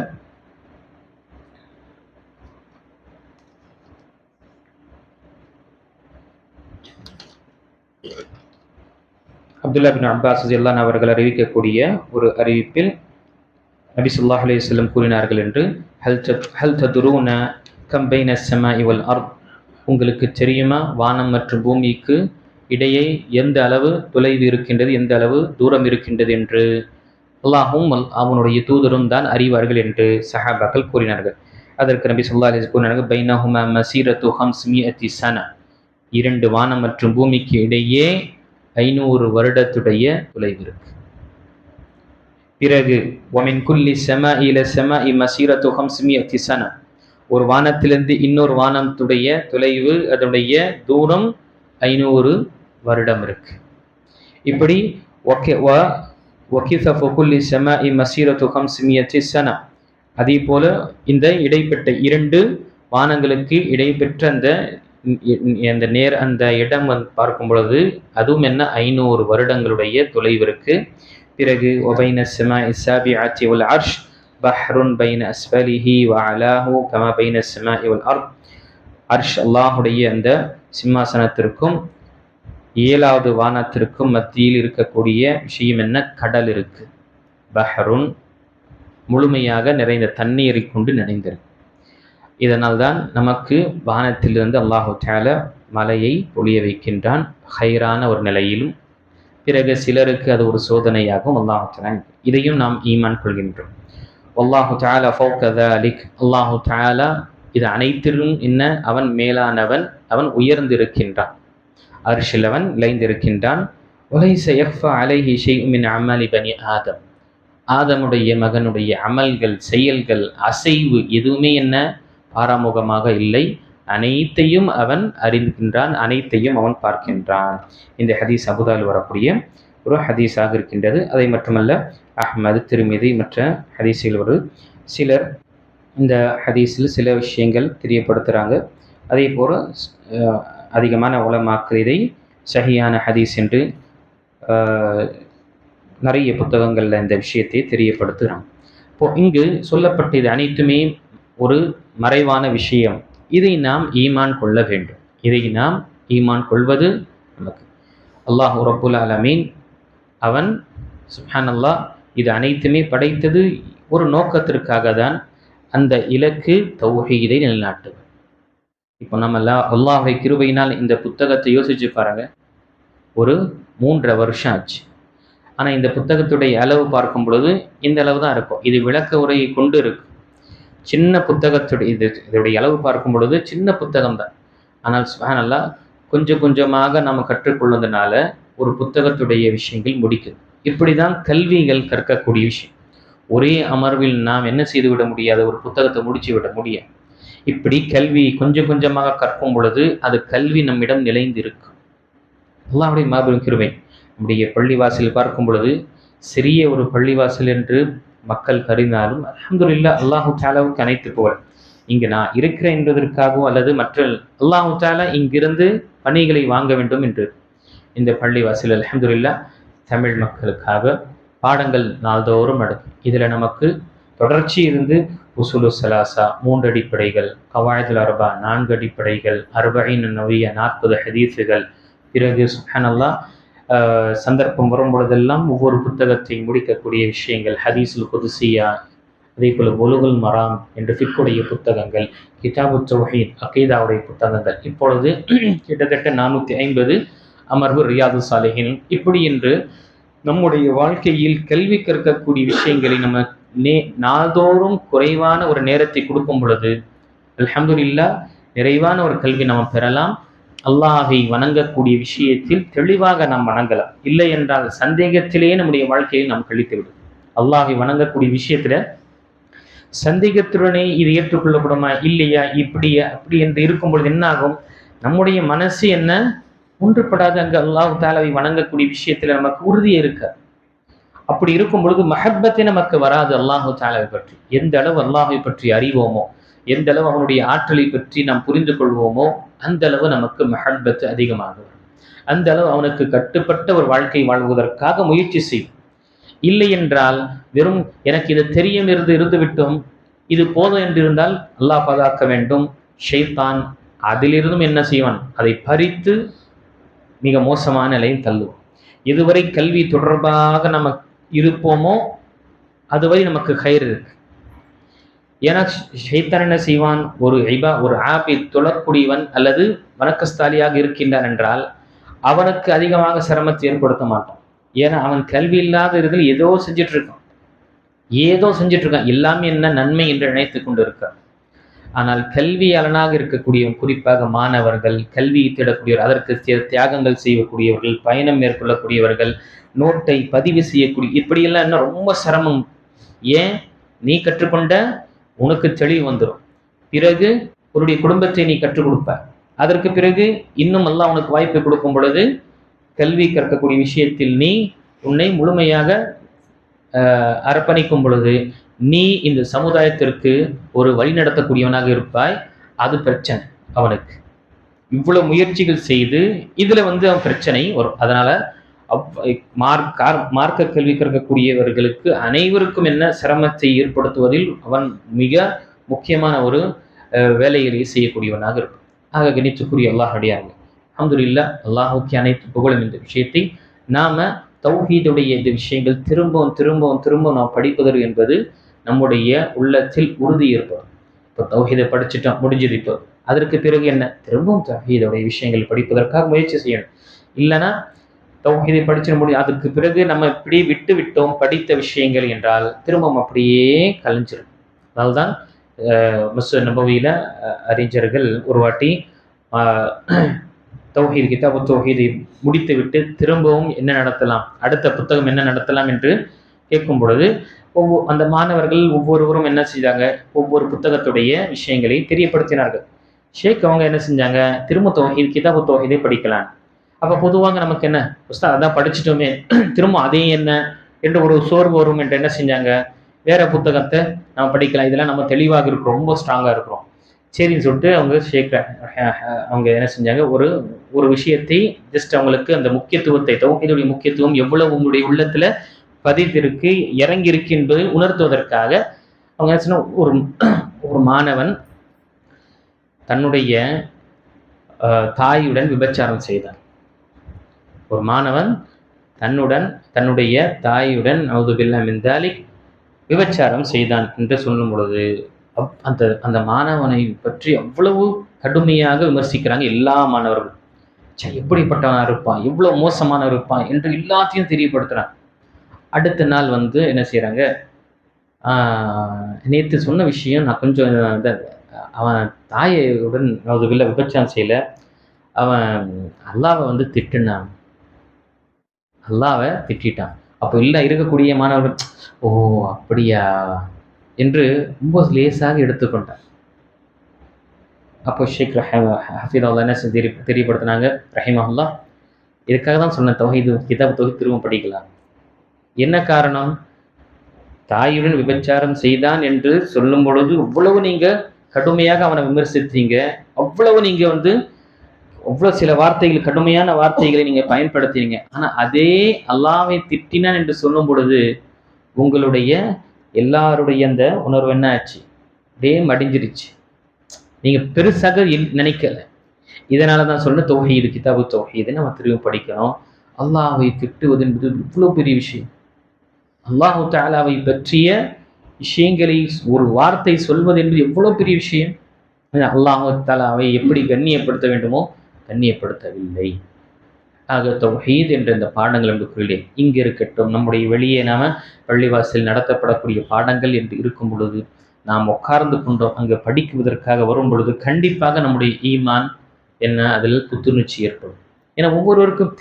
S1: அப்துல்லா பின் அப்பாஸ் ரலியல்லாஹு அவர்கள் அறிவிக்கக்கூடிய ஒரு அறிவிப்பில் நபி ஸல்லல்லாஹு அலைஹி வஸல்லம் கூறினார்கள் என்று, ஹல் ததுரூன கம் பைன ஸமாஇ வல் அர்த், உங்களுக்கு தெரியுமா வானம் மற்றும் பூமிக்கு இடையே எந்த அளவு தொலைவு இருக்கின்றது, எந்த அளவு தூரம் இருக்கின்றது என்று? அல்லாஹும் அவனுடைய தூதரும் தான் அறிவார்கள் என்று சஹாபாக்கள் கூறினார்கள். அதற்கு நபி ஸல்லல்லாஹு அலைஹி வஸல்லம் கூறினார்கள், பைனஹுமா மஸீரத்து 500 சன, 2 வானம் மற்றும் பூமிக்கு இடையே 500 வருடத்துடைய தொலைவு இருக்கு. பிறகு வமின் குல்லி ஸமாஇ இல ஸமாஇ மஸீரத்து 500 சன, ஒரு வானத்திலிருந்து இன்னொரு வானத்துடைய தொலைவு, அதனுடைய தூரம் 500 வருடம் இருக்கு. இப்படி வகிஸஃபு குல்லி ஸமாஇ மஸீரத்து 500 சன, அதே போல இந்த இடைப்பட்ட 2 வானங்களுக்கு இடைப்பெற்ற அந்த இடம் பார்க்கும் பொழுது அதுவும் என்ன 500 வருடங்களுடைய தொலைவு இருக்கு. பிறகு ஒபைன ஸமாஇ ஸாபிஅத்தி வல் அர்ஷ், பஹ்ருன் பைன அஸ்ஃபலிஹி வ அலாஹு கமா பைன ஸமாஇ வல் அர்த். அர்ஷ் அல்லாஹுடைய அந்த சிம்மாசனத்திற்கும் 7வது வானத்திற்கும் மத்தியில் இருக்கக்கூடிய விஷயம் என்ன? கடல் இருக்கு. பஹ்ருன் முழுமையாக நிறைந்த தண்ணீரை கொண்டு நிறைந்திருக்கு. இதனால்தான் நமக்கு வானத்திலிருந்து அல்லாஹு தஆலா மலையை பொழிய வைக்கின்றான், ஹைரான ஒரு நிலையிலும். பிறகு சிலருக்கு அது ஒரு சோதனையாகவும் அல்லாஹு தஆலா இதையும் நாம் ஈமான் கொள்கின்றோம். அல்லாஹு தஆலா ஃபௌக ذلك, அல்லாஹு தஆலா இது அனைத்திலும் என்ன? அவன் மேலானவன், அவன் உயர்ந்திருக்கின்றான், அர்ஷில் அவன் நிலைந்திருக்கின்றான். வலைஸ யக்ஃபா அலைஹி ஷைஉம் மின் அமலி பனி ஆதம், ஆதமுடைய மகனுடைய அமல்கள், செயல்கள், அசைவு எதுவுமே என்ன? பாராமுகமாக இல்லை. அனைத்தையும் அவன் அறிந்திருக்கின்றான், அனைத்தையும் அவன் பார்க்கின்றான். இந்த ஹதீஸ் அபுதாவில் வரக்கூடிய ஒரு ஹதீஸாக இருக்கின்றது. அதை மட்டுமல்ல, அஹ்மது, திருமிதி மற்ற ஹதீஸில் ஒரு சிலர் இந்த ஹதீஸில் சில விஷயங்கள் தெரியப்படுத்துகிறாங்க. அதே போல் அதிகமான உலமாக்கள் இதை சஹியான ஹதீஸ் என்று நிறைய புத்தகங்களில் இந்த விஷயத்தை தெரியப்படுத்துகிறாங்க. இப்போ இங்கு சொல்லப்பட்ட இது அனைத்துமே ஒரு மறைவான விஷயம். இதை நாம் ஈமான் கொள்ள வேண்டும். இதை நாம் ஈமான் கொள்வது நமக்கு அல்லாஹ் ரப்புல் ஆலமீன் அவன் சுப்ஹானல்லாஹ் இது அனைத்துமே படைத்தது ஒரு நோக்கத்திற்காக தான். அந்த இலக்கு தௌஹீதை நிலைநாட்டுவது. இப்போ நம்ம அல்லாஹ்வை கிருபையினால் இந்த புத்தகத்தை யோசிச்சு பாருங்க, ஒரு 3.5 வருஷம் ஆச்சு. ஆனால் இந்த புத்தகத்துடைய அளவு பார்க்கும் பொழுது இந்த அளவு தான் இருக்கும். இது விளக்க உரையை கொண்டு இருக்கு. சின்ன புத்தகத்துடைய இதோடைய அளவு பார்க்கும் பொழுது சின்ன புத்தகம் தான். ஆனால் சுப்ஹானல்லாஹ் கொஞ்சம் கொஞ்சமாக நாம் கற்றுக்கொள்வதனால ஒரு புத்தகத்துடைய விஷயங்கள் முடிக்குது. இப்படி தான் கல்விகள் கற்கக்கூடிய விஷயம். ஒரே அமர்வில் நாம் என்ன செய்து விட முடியாது? ஒரு புத்தகத்தை முடிச்சு விட முடியாது. இப்படி கல்வி கொஞ்சம் கொஞ்சமாக கற்கும் பொழுது அது கல்வி நம்மிடம் நிலைந்து இருக்கும். அல்லாஹ்வுடைய மாபெரும் கிருபை. நம்முடைய பள்ளிவாசல் பார்க்கும் பொழுது சிறிய ஒரு பள்ளிவாசல் என்று மக்கள் கருதினாலும் அல்ஹம்துலில்லாஹ் அல்லாஹு தஆலாவுக்கு அனைத்து புகழ். இங்கு நான் இருக்கிறேன் என்பதற்காகவோ அல்லது மற்ற அல்லாஹு தஆலா இங்கிருந்து பணிகளை வாங்க வேண்டும் என்று இந்த பள்ளிவாசல் அல்ஹம்துலில்லாஹ் தமிழ் மக்களுக்காக பாடங்கள் நாள்தோறும் நடக்கும். இதில் நமக்கு தொடர்ச்சி இருந்து உசூலு ஸலாஸா 3 அடிப்படைகள், கவாயிதுல் அர்பா 4 அடிப்படைகள், அர்பஈன் நவவிய்யா 40 ஹதீஸுகள், பிறகு சுப்ஹானல்லாஹ் சந்தர்ப்பம் வரும் பொழுதெல்லாம் ஒவ்வொரு புத்தகத்தை முடிக்கக்கூடிய விஷயங்கள், ஹதீஸுல் குதுசியா, அதே போல் புலுகுல் மராம் என்று ஃபிக்குடைய புத்தகங்கள், கிதாபு தௌஹீத் அகீதாவுடைய புத்தகங்கள், இப்பொழுது கிட்டத்தட்ட 450 அமர்வு ரியாது சாலிஹின். இப்படி என்று நம்முடைய வாழ்க்கையில் கல்வி கற்கக்கூடிய விஷயங்களை நம்ம நாள்தோறும் குறைவான ஒரு நேரத்தை கொடுக்கும் பொழுது அல்ஹம்துலில்லாஹ் நிறைவான ஒரு கல்வி நம்ம பெறலாம். அல்லாஹை வணங்கக்கூடிய விஷயத்தில் தெளிவாக நாம் வணங்கலாம். இல்லை என்றால் சந்தேகத்திலேயே நம்முடைய வாழ்க்கையை நாம் கழித்துவிடும். அல்லாஹை வணங்கக்கூடிய விஷயத்துல சந்தேகத்துடனே இது ஏற்றுக்கொள்ளப்படுமா இல்லையா, இப்படியா அப்படி என்று இருக்கும் பொழுது என்ன ஆகும்? நம்முடைய மனசு என்ன ஒன்றுபடாது. அங்கு அல்லாஹ் தஆலாவை வணங்கக்கூடிய விஷயத்துல நமக்கு உறுதியே இருக்காது. அப்படி இருக்கும் பொழுது மஹப்பத்தே நமக்கு வராது. அல்லாஹு தஆலாவை பற்றி எந்த அளவு அல்லாஹை பற்றி அறிவோமோ, எந்த அளவு அவனுடைய ஆற்றலை பற்றி நாம் புரிந்து கொள்வோமோ அந்த அளவு நமக்கு மஹப்பத்து அதிகமாக வரும். அந்த அளவு அவனுக்கு கட்டுப்பட்ட ஒரு வாழ்க்கை வாழ்வதற்காக முயற்சி செய்யும். இல்லை என்றால் வெறும் எனக்கு இது தெரியும் இருந்து விட்டோம், இது போதும் என்று இருந்தால் அல்லாஹ் பாதுகாக்க வேண்டும். ஷைத்தான் அதிலிருந்தும் என்ன செய்வான்? அதை பறித்து மிக மோசமான நிலையில் தள்ளுவோம். எதுவரை கல்வி தொடர்பாக நம்ம இருப்போமோ அதுவரை நமக்கு கயிறு இருக்கு. ஏன்னா ஷைத்தான் என்ன செய்வான்? ஒரு ஆபித் தொழக்கூடியவன் அல்லது வணக்கஸ்தாலியாக இருக்கின்றான் என்றால் அவனுக்கு அதிகமாக சிரமத்தை ஏற்படுத்த மாட்டான். ஏன்னா அவன் கல்வி இல்லாத இதில் ஏதோ செஞ்சிட்டு இருக்கான். எல்லாமே என்ன நன்மை என்று நினைத்து கொண்டு இருக்கான். ஆனால் கல்வியாளனாக இருக்கக்கூடிய குறிப்பாக மாணவர்கள், கல்வி தேடக்கூடியவர், அதற்கு தியாகங்கள் செய்யக்கூடியவர்கள், பயணம் மேற்கொள்ளக்கூடியவர்கள், நோட்டை பதிவு செய்யக்கூடிய, இப்படியெல்லாம் என்ன ரொம்ப சிரமம். ஏன்? நீ கற்றுக்கொண்ட உனக்கு தெளிவு வந்துடும். பிறகு உன்னுடைய குடும்பத்தை நீ கற்றுக் கொடுப்ப. அதற்கு பிறகு இன்னும் அல்லாஹ் உனக்கு வாய்ப்பை கொடுக்கும் பொழுது கல்வி கற்கக்கூடிய விஷயத்தில் நீ உன்னை முழுமையாக அர்ப்பணிக்கும் பொழுது நீ இந்த சமுதாயத்திற்கு ஒரு வழி நடத்தக்கூடியவனாக இருப்பாய். அது பிரச்சனை அவனுக்கு. இவ்வளவு முயற்சிகள் செய்து இதுல அவன் பிரச்சனை வரும். அதனால மார்க்க கல்வி கற்கக்கூடியவர்களுக்கு அனைவருக்கும் என்ன சிரமத்தை ஏற்படுத்துவதில் அவன் மிக முக்கியமான ஒரு வேலைகளை செய்யக்கூடியவனாக இருக்கும். ஆக கணித்துக்குரிய அல்லாஹ் அடியார்கள், அல்ஹம்துலில்லாஹ், அல்லாஹுக்கு அனைத்து புகழும். இந்த விஷயத்தை நாம தௌஹீதுடைய இந்த விஷயங்கள் திரும்பவும் திரும்பவும் திரும்பவும் நாம் படிப்பது என்பது நம்முடைய உள்ளத்தில் உறுதி ஏற்படும். இப்போ தௌஹீதை படிச்சுட்டோம், முடிஞ்சது. இப்போ அதற்கு பிறகு என்ன, திரும்பவும் தௌஹீதுடைய விஷயங்கள் படிப்பதற்காக முயற்சி செய்யணும். இல்லைன்னா தௌஹீதை படிச்சிட முடியும். அதுக்கு பிறகு நம்ம இப்படி விட்டு விட்டோம் படித்த விஷயங்கள் என்றால் திரும்பவும் அப்படியே கலைஞ்சிடும். அதனால்தான் முஸ்லிம் நபவியில அறிஞர்கள் ஒரு வாட்டி தௌஹீத் கிதாபு தௌஹீதை முடித்து விட்டு திரும்பவும் என்ன நடத்தலாம், அடுத்த புத்தகம் என்ன நடத்தலாம் என்று கேட்கும் பொழுது அந்த மாணவர்கள் ஒவ்வொருவரும் என்ன செஞ்சாங்க, ஒவ்வொரு புத்தகத்துடைய விஷயங்களை தெரியப்படுத்தினார்கள். ஷேக் அவங்க என்ன செஞ்சாங்க, திரும்ப தௌஹீத் கிதாபு தௌஹீதை படிக்கலாம். அப்போ பொதுவாக நமக்கு என்ன, உஸ்தாத் அதான் படிச்சுட்டோமே திரும்ப அதே என்ன என்று ஒரு சோர்வு வரும் என்று என்ன செஞ்சாங்க, வேற புத்தகத்தை நம்ம படிக்கலாம், இதெல்லாம் நம்ம தெளிவாக இருக்கிறோம், ரொம்ப ஸ்ட்ராங்காக இருக்கிறோம், சரின்னு சொல்லிட்டு அவங்க என்ன செஞ்சாங்க, ஒரு விஷயத்தை ஜஸ்ட் அவங்களுக்கு அந்த முக்கியத்துவத்தை, தௌஹீதுடைய முக்கியத்துவம் எவ்வளவு உங்களுடைய உள்ளத்துல பதித்திருக்கு, இறங்கி இருக்கு என்பதை உணர்த்துவதற்காக அவங்க என்ன சொன்ன, ஒரு மாணவன் தன்னுடைய தாயுடன் விபச்சாரம் செய்தான். ஒரு மாணவன் தன்னுடைய தாயுடன் அவுது பில்லாஹ் மின் தாலிக் விபச்சாரம் செய்தான் என்று சொல்லும் பொழுது அந்த மாணவனை பற்றி அவ்வளவு கடுமையாக விமர்சிக்கிறாங்க எல்லா மாணவர்களும். எப்படிப்பட்டவனா இருப்பான், எவ்வளவு மோசமான இருப்பான் என்று எல்லாத்தையும் தெரியப்படுத்துறான். அடுத்த நாள் என்ன செய்யறாங்க, நேற்று சொன்ன விஷயம் நான் கொஞ்சம் அவன் தாயுடன் விபச்சாரம் செய்யல, அவன் அல்லாவை திட்டினான், அல்லாவை திட்டான். அப்போ இல்லை இருக்கக்கூடிய மாணவர்கள் ஓ அப்படியா என்று ரொம்ப லேசாக எடுத்துக்கொண்டான். அப்போ ஷேக் ஹஃபீதுல்லாஹ் என்ன தெரியப்படுத்தினாங்க, ரஹிமஹுல்லாஹ், இதுக்காக தான் சொன்னேன் தௌஹீது கிதாப் தௌஹீத் திரும்ப படிக்கலாம். என்ன காரணம், தாயுடன் விபச்சாரம் செய்தான் என்று சொல்லும் பொழுது அவ்வளவு நீங்க கடுமையாக அவனை விமர்சித்தீங்க, அவ்வளவு நீங்க அவ்வளவு சில வார்த்தைகள், கடுமையான வார்த்தைகளை நீங்க பயன்படுத்தினீங்க. ஆனா அதே அல்லாஹ்வை திட்டினான் என்று சொல்லும் பொழுது உங்களுடைய எல்லாருடைய அந்த உணர்வு என்ன ஆச்சு, அப்படியே மடிஞ்சிருச்சு, நீங்க பெருசாக நினைக்கல. இதனாலதான் சொன்ன தௌஹீது கிதாபு தௌஹீதை நம்ம திரும்ப படிக்கணும். அல்லாஹ்வை திட்டுவது என்பது இவ்வளவு பெரிய விஷயம். அல்லாஹு தஆலாவை பற்றிய விஷயங்களை ஒரு வார்த்தை சொல்வது என்பது எவ்வளவு பெரிய விஷயம். அல்லாஹு தஆலாவை எப்படி கண்ணியப்படுத்த வேண்டுமோ கண்ணியப்படுத்தவில்லை. ஆக தௌஹீத் என்ற இந்த பாடங்கள் என்று குறிலே இங்கே இருக்கட்டும். நம்முடைய வெளியே நாம பள்ளிவாசல் நடத்தப்படக்கூடிய பாடங்கள் என்று இருக்கும் பொழுது நாம் உட்கார்ந்து கொண்டோம் அங்கு படிக்குவதற்காக வரும் பொழுது கண்டிப்பாக நம்முடைய ஈமான் என்ன, அதில் புத்துணர்ச்சி ஏற்படும். ஏன்னா ஒவ்வொருவருக்கும்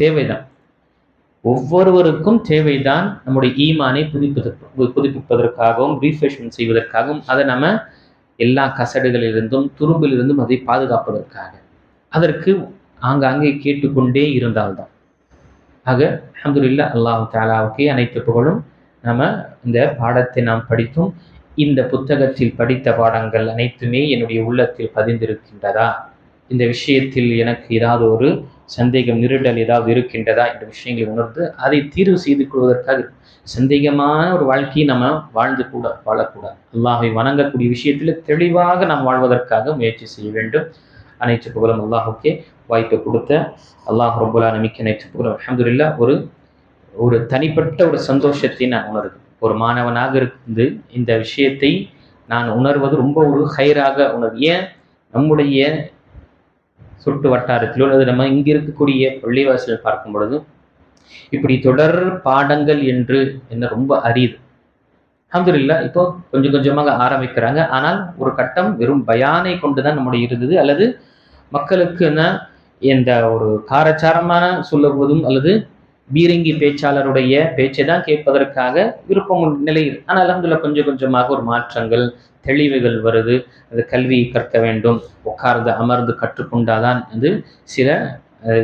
S1: தேவைதான் நம்முடைய ஈமானை புதுப்பிப்பதற்காகவும் ரீஃப்ரெஷ்மெண்ட் செய்வதற்காகவும், அதை நம்ம எல்லா கசடுகளிலிருந்தும் துரும்பிலிருந்தும் அதை பாதுகாப்பதற்காக அதற்கு ஆங்காங்கே கேட்டுக்கொண்டே இருந்தால்தான். ஆக அல்ஹம்துலில்லாஹ், அல்லாஹ் தஆலாவுக்கே அனைத்து புகழும். நம்ம இந்த பாடத்தை நாம் படித்தும் இந்த புத்தகத்தில் படித்த பாடங்கள் அனைத்துமே என்னுடைய உள்ளத்தில் பதிந்திருக்கின்றதா, இந்த விஷயத்தில் எனக்கு ஏதாவது ஒரு சந்தேகம், நிருடல் ஏதாவது இருக்கின்றதா என்ற விஷயங்களை உணர்ந்து அதை தீர்வு செய்து கொள்வதற்காக, சந்தேகமான ஒரு வாழ்க்கையை நம்ம வாழக்கூடாது. அல்லாஹை வணங்கக்கூடிய விஷயத்தில் தெளிவாக நாம் வாழ்வதற்காக முயற்சி செய்ய வேண்டும். அனைத்து புகழும் அல்லாஹுக்கே. வாய்ப்பை கொடுத்த அல்லாஹ் ரப்பல் ஆலமீனுக்கு அனைத்து புகழும். அல்ஹம்துலில்லாஹ். ஒரு தனிப்பட்ட ஒரு சந்தோஷத்தை நான் உணர்கிறேன். ஒரு மாணவனாக இருந்து இந்த விஷயத்தை நான் உணர்வது ரொம்ப ஒரு ஹைராக உணர்வு. ஏன், நம்முடைய சுட்டு வட்டாரத்திலோ அல்லது நம்ம இங்க இருக்கக்கூடிய பள்ளிவாசல் பார்க்கும் பொழுது இப்படி தொடர் பாடங்கள் என்று என்ன ரொம்ப அரிது. அல்ஹம்துலில்லாஹ், இப்போ கொஞ்சம் கொஞ்சமாக ஆரம்பிக்கிறாங்க. ஆனால் ஒரு கட்டம் வெறும் பயானை கொண்டுதான் நம்முடைய இருந்தது, அல்லது மக்களுக்கு இந்த ஒரு காரச்சாரமான சொல்லுவதும் அல்லது பீரங்கி பேச்சாளருடைய பேச்சை தான் கேட்பதற்காக விருப்பம் நிலையில். ஆனால் அல்ஹம்துலில்லாஹ் கொஞ்சம் கொஞ்சமாக ஒரு மாற்றங்கள், தெளிவுகள் வருது. அது கல்வி கற்க வேண்டும், உட்கார்ந்து அமர்ந்து கற்றுக்கொண்டாதான் சில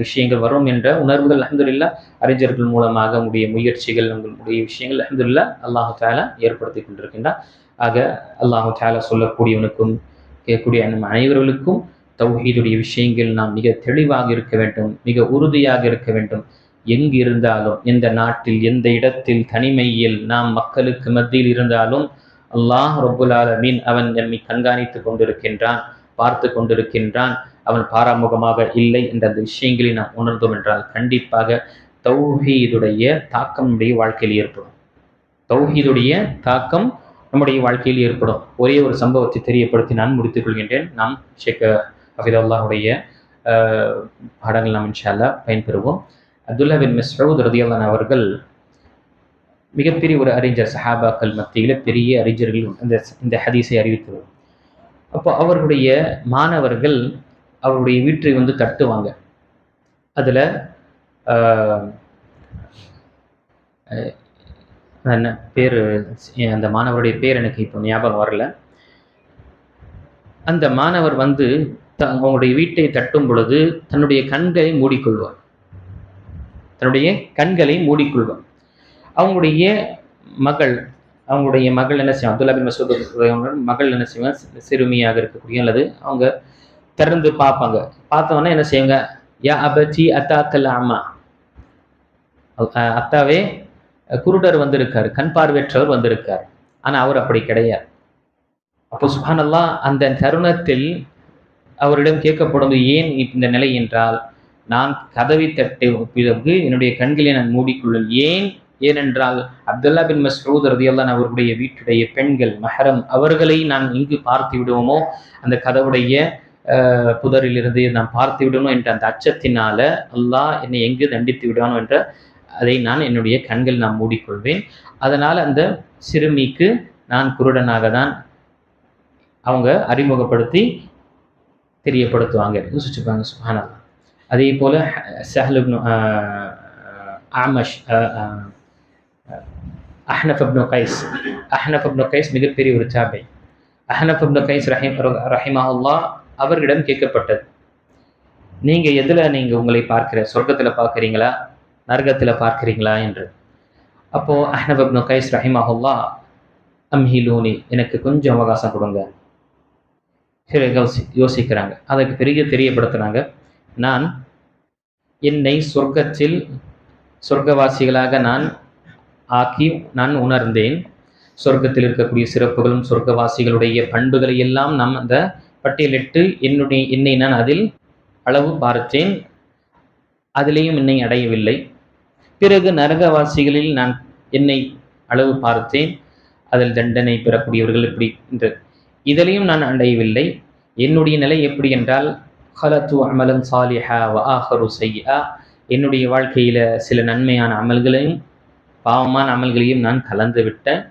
S1: விஷயங்கள் வரும் என்ற உணர்வுகள் அல்ஹம்துலில்லாஹ் அறிஞர்கள் மூலமாக உங்களுடைய முயற்சிகள், உங்களுடைய விஷயங்கள் அல்ஹம்துலில்லாஹ் அல்லாஹு தஆலா ஏற்படுத்தி கொண்டிருக்கின்றார். ஆக அல்லாஹு தஆலா சொல்லக்கூடியவனுக்கும் கேட்கக்கூடிய அனைவர்களுக்கும் தௌஹீதுடைய விஷயங்கள் நாம் மிக தெளிவாக இருக்க வேண்டும், மிக உறுதியாக இருக்க வேண்டும். எங்கு இருந்தாலும், எந்த நாட்டில், எந்த இடத்தில், தனிமையில் நாம் மக்களுக்கு மத்தியில் இருந்தாலும் அல்லாஹ் ரப்புல் ஆலமீன் அவன் நம்மை கண்காணித்து கொண்டிருக்கின்றான், பார்த்து கொண்டிருக்கின்றான். அவன் பாராமுகமாக இல்லை என்ற அந்த விஷயங்களை நாம் உணர்ந்தோம் என்றால் கண்டிப்பாக தௌஹீதுடைய தாக்கம் நம்முடைய வாழ்க்கையில் ஏற்படும். தௌஹீதுடைய தாக்கம் நம்முடைய வாழ்க்கையில் ஏற்படும். ஒரே ஒரு சம்பவத்தை தெரியப்படுத்தி நான் முடித்துக் கொள்கின்றேன். நாம் ஷேக் ஹஃபிதுல்லாஹுடைய பாடங்கள் நாம் இன்ஷா அல்லாஹ் பயன்பெறுவோம். அப்துல்லா பின் மஸ்ஊத் ரலியல்லாஹு அவர்கள் மிகப்பெரிய ஒரு அறிஞர், சஹாபாக்கள் மத்தியில் பெரிய அறிஞர்கள் இந்த ஹதீஸை அறிவித்தவர். அப்போ அவர்களுடைய மாணவர்கள் அவருடைய வீட்டை வந்து தட்டுவாங்க. அதில் என்ன பேர், அந்த மாணவருடைய பேர் எனக்கு இப்போ ஞாபகம் வரல. அந்த மாணவர் வந்து அவங்களுடைய வீட்டை தட்டும் பொழுது தன்னுடைய கண்களை மூடிக்கொள்வார். அவங்களுடைய மகள் என்ன செய்வாங்க, அப்துல்லா பின் மஸ்ஊத் மகள் என்ன செய்வாங்க, சிறுமியாக இருக்கக்கூடிய அல்லது அவங்க திறந்து பார்ப்பாங்க. பார்த்தவொன்னே என்ன செய்வாங்க, யா அபதி அத்தாக்கல் அம்மா, அத்தாவே குருடர் வந்திருக்காரு, கண் பார்வையற்றவர் வந்திருக்கார். ஆனால் அவர் அப்படி கிடையாது. அப்போ சுப்ஹானல்லாஹ், அந்த தருணத்தில் அவரிடம் கேட்கப்படும் ஏன் இந்த நிலை என்றால், நான் கதவை தட்டை பிறகு என்னுடைய கண்களை நான் மூடிக்கொள்ளும். ஏனென்றால் அப்துல்லா பின் மஸ்ஊத் ரலியல்லாஹு அவருடைய வீட்டுடைய பெண்கள் மஹரம், அவர்களை நான் எங்கு பார்த்து விடுவோமோ அந்த கதவுடைய புதரிலிருந்து நான் பார்த்து விடணும் என்ற அந்த அச்சத்தினால அல்லாஹ் என்னை எங்கு தண்டித்து விடுவானோ என்ற அதை நான் என்னுடைய கண்கள் நான் மூடிக்கொள்வேன். அதனால் அந்த சிறுமிக்கு நான் குருடனாக தான் அவங்க அறிமுகப்படுத்தி தெரியப்படுத்துவாங்க, யோசிச்சுப்பாங்க. சுப்ஹானல்லாஹ். அதே போல் சஹல் இப்னு ஆமஷ், அஹ்னஃப் இப்னு கைஸ் மிகப்பெரிய ஒரு தாபி. அஹ்னஃப் இப்னு கைஸ் ரஹிமஹுல்லாஹ் அவர்களிடம் கேட்கப்பட்டது, நீங்கள் எதில் உங்களை சொர்க்கத்தில் பார்க்குறீங்களா, நரகத்தில் பார்க்குறீங்களா என்று. அப்போது அஹ்னஃப் இப்னு கைஸ் ரஹிமஹுல்லாஹ், அம்ஹிலூனி, எனக்கு கொஞ்சம் அவகாசம் கொடுங்க. யோசிக்கிறாங்க. அதற்கு பிறகு தெரியப்படுத்துகிறாங்க, நான் என்னை சொர்க்கவாசிகளாக நான் உணர்ந்தேன். சொர்க்கத்தில் இருக்கக்கூடிய சிறப்புகளும் சொர்க்கவாசிகளுடைய பண்புகளை எல்லாம் நாம் அந்த பட்டியலிட்டு என்னை நான் அதில் அளவு பார்த்தேன். அதிலேயும் என்னை அடையவில்லை. பிறகு நரகவாசிகளில் நான் என்னை அளவு பார்த்தேன். அதில் தண்டனை பெறக்கூடியவர்கள் எப்படி என்று இதிலையும் நான் அடையவில்லை. என்னுடைய நிலை எப்படி என்றால், ஹலத்து அமலன் சாலிஹா வ ஆஹரு சய்யா, என்னுடைய வாழ்க்கையில் சில நன்மையான அமல்களையும் பாவமான அமல்களையும் நான் கலந்து விட்டேன்.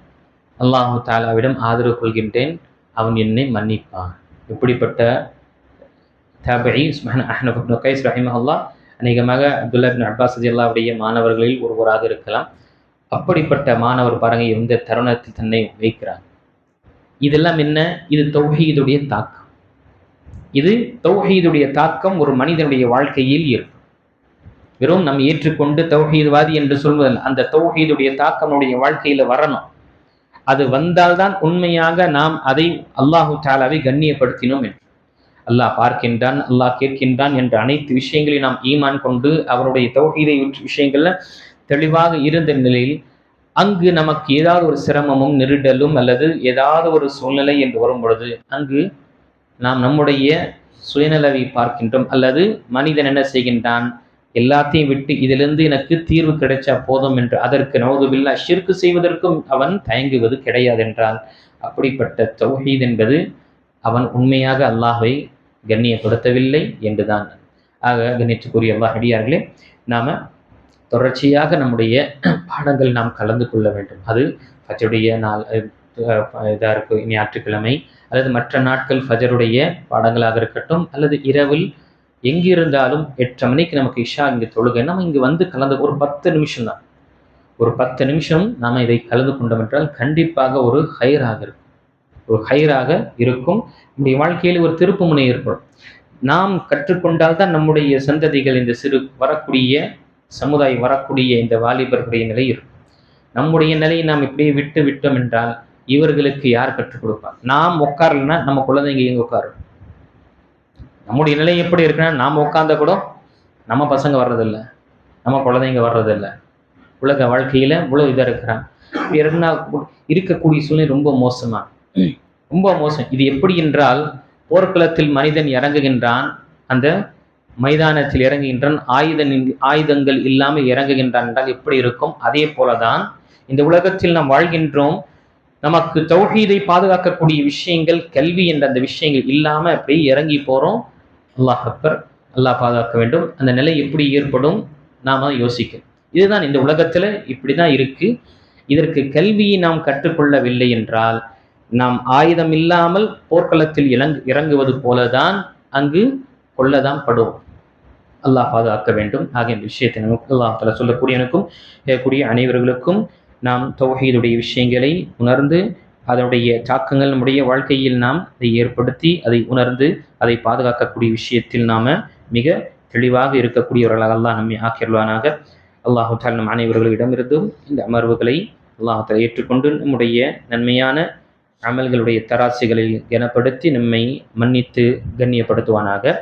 S1: அல்லாஹு தாலாவிடம் ஆதரவு கொள்கின்றேன், அவன் என்னை மன்னிப்பான். இப்படிப்பட்ட தாபிஈ அஹ்னஃப் இப்னு கைஸ் ரஹிமஹுல்லாஹ் அநேகமாக அப்துல்லா இப்னு அப்பாஸ் ரலியல்லாஹுடைய மாணவர்களில் ஒருவராக இருக்கலாம். அப்படிப்பட்ட மாணவர் பாருங்க எந்த தருணத்தில் தன்னை வைக்கிறார். இதெல்லாம் என்ன, இது தௌஹீதுடைய தாக்கம். இது தௌஹீதுடைய தாக்கம் ஒரு மனிதனுடைய வாழ்க்கையில் இருக்கும். வெறும் நம்ம ஏற்றுக்கொண்டு தௌஹீத்வாதி என்று சொல்வதில் அந்த தௌஹீதுடைய தாக்கம் நம்முடைய வாழ்க்கையில் வரணும். அது வந்தால்தான் உண்மையாக நாம் அதை அல்லாஹு தஆலாவை கண்ணியப்படுத்தினோம் என்று. அல்லாஹ் பார்க்கின்றான், அல்லாஹ் கேட்கின்றான் என்ற அனைத்து விஷயங்களையும் நாம் ஈமான் கொண்டு அவருடைய தௌஹீதை விஷயங்கள்ல தெளிவாக இருந்த நிலையில் அங்கு நமக்கு ஏதாவது ஒரு சிரமமும் நெருடலும் அல்லது ஏதாவது ஒரு சூழ்நிலை என்று வரும் பொழுது அங்கு நாம் நம்முடைய சுயநலவை பார்க்கின்றோம். அல்லது மனிதன் என்ன செய்கின்றான், எல்லாத்தையும் விட்டு இதிலிருந்து எனக்கு தீர்வு கிடைச்சா போதும் என்று அதற்கு நவுதுபில்லா ஷிர்க் செய்வதற்கும் அவன் தயங்குவது கிடையாது என்றால், அப்படிப்பட்ட தௌஹீத் என்பது அவன் உண்மையாக அல்லாஹ்வை கண்ணியப்படுத்தவில்லை என்றுதான். ஆக கண்ணியத்துக்குரிய அல்லாஹ் அடியார்களே, நாம் தொடர்ச்சியாக நம்முடைய பாடங்கள் நாம் கலந்து கொள்ள வேண்டும். அது ஃபஜருடைய நாள் இதாக இருக்கும், ஞாயிற்றுக்கிழமை அல்லது மற்ற நாட்கள் ஃபஜருடைய பாடங்களாக இருக்கட்டும், அல்லது இரவில் எங்கிருந்தாலும் 8:30 மணிக்கு நமக்கு இஷா இங்கே தொழுகை, நம்ம இங்கே வந்து கலந்து ஒரு 10 நிமிஷம் தான், ஒரு 10 நிமிஷம் நாம் இதை கலந்து கொண்டோம் என்றால் கண்டிப்பாக ஒரு ஹைராக இருக்கும். நம்முடைய வாழ்க்கையில் ஒரு திருப்பு முனை ஏற்படும். நாம் கற்றுக்கொண்டால் தான் நம்முடைய சந்ததிகள், இந்த வரக்கூடிய சமுதாயம், வரக்கூடிய இந்த வாலிபர்களுடைய நிலை இருக்கும். நம்முடைய நிலையை நாம் இப்படியே விட்டோம் என்றால் இவர்களுக்கு யார் கற்றுக் கொடுப்பார்? நாம் உட்காரலன்னா நம்ம குழந்தைங்க எங்கே உட்காரும்? நம்முடைய நிலை எப்படி இருக்குன்னா நாம் உட்கார்ந்த கூட நம்ம பசங்க வர்றதில்லை. நம்ம குழந்தைங்க வர்றதில்ல. உலக வாழ்க்கையில் இவ்வளோ இதாக இருக்கிறாங்க. என்ன இருக்கக்கூடிய சூழ்நிலை ரொம்ப மோசமாக, ரொம்ப மோசம். இது எப்படி என்றால், போர்க்களத்தில் மனிதன் இறங்குகின்றான், அந்த மைதானத்தில் இறங்குகின்றான், ஆயுதங்கள் இல்லாமல் இறங்குகின்றான் என்றால் எப்படி இருக்கும்? அதே போலதான் இந்த உலகத்தில் நாம் வாழ்கின்றோம். நமக்கு தௌஹீதை பாதுகாக்கக்கூடிய விஷயங்கள், கல்வி என்ற அந்த விஷயங்கள் இல்லாமல் அப்படியே இறங்கி போகிறோம். அல்லாஹ் அக்பர், அல்லாஹ் பாதுகாக்க வேண்டும். அந்த நிலை எப்படி ஏற்படும்? நாம் யோசிக்கணும். இதுதான் இந்த உலகத்தில் இப்படி தான் இருக்குது. இதற்கு கல்வியை நாம் கற்றுக்கொள்ளவில்லை என்றால், நாம் ஆயுதம் இல்லாமல் போர்க்களத்தில் இறங்குவது போலதான் அங்கு கொள்ளதான் படுவோம். அல்லாஹ் பாதுகாக்க வேண்டும். ஆகிய விஷயத்தை நமக்கு அல்லாஹ் தஆலா சொல்லக்கூடியவனுக்கும் கேட்கக்கூடிய அனைவர்களுக்கும் நாம் தௌஹீதுடைய விஷயங்களை உணர்ந்து, அதனுடைய தாக்கங்கள் நம்முடைய வாழ்க்கையில் நாம் அதை ஏற்படுத்தி, அதை உணர்ந்து, அதை பாதுகாக்கக்கூடிய விஷயத்தில் நாம் மிக தெளிவாக இருக்கக்கூடியவர்களாக அல்லாஹ் நம்மை ஆக்கியருள்வானாக. அல்லாஹு தஆலா நம் அனைவர்களிடமிருந்தும் இந்த அமர்வுகளை அல்லாஹ் தஆலா ஏற்றுக்கொண்டு நம்முடைய நன்மையான அமல்களுடைய தராசுகளில் கனப்படுத்தி நம்மை மன்னித்து கண்ணியப்படுத்துவானாக.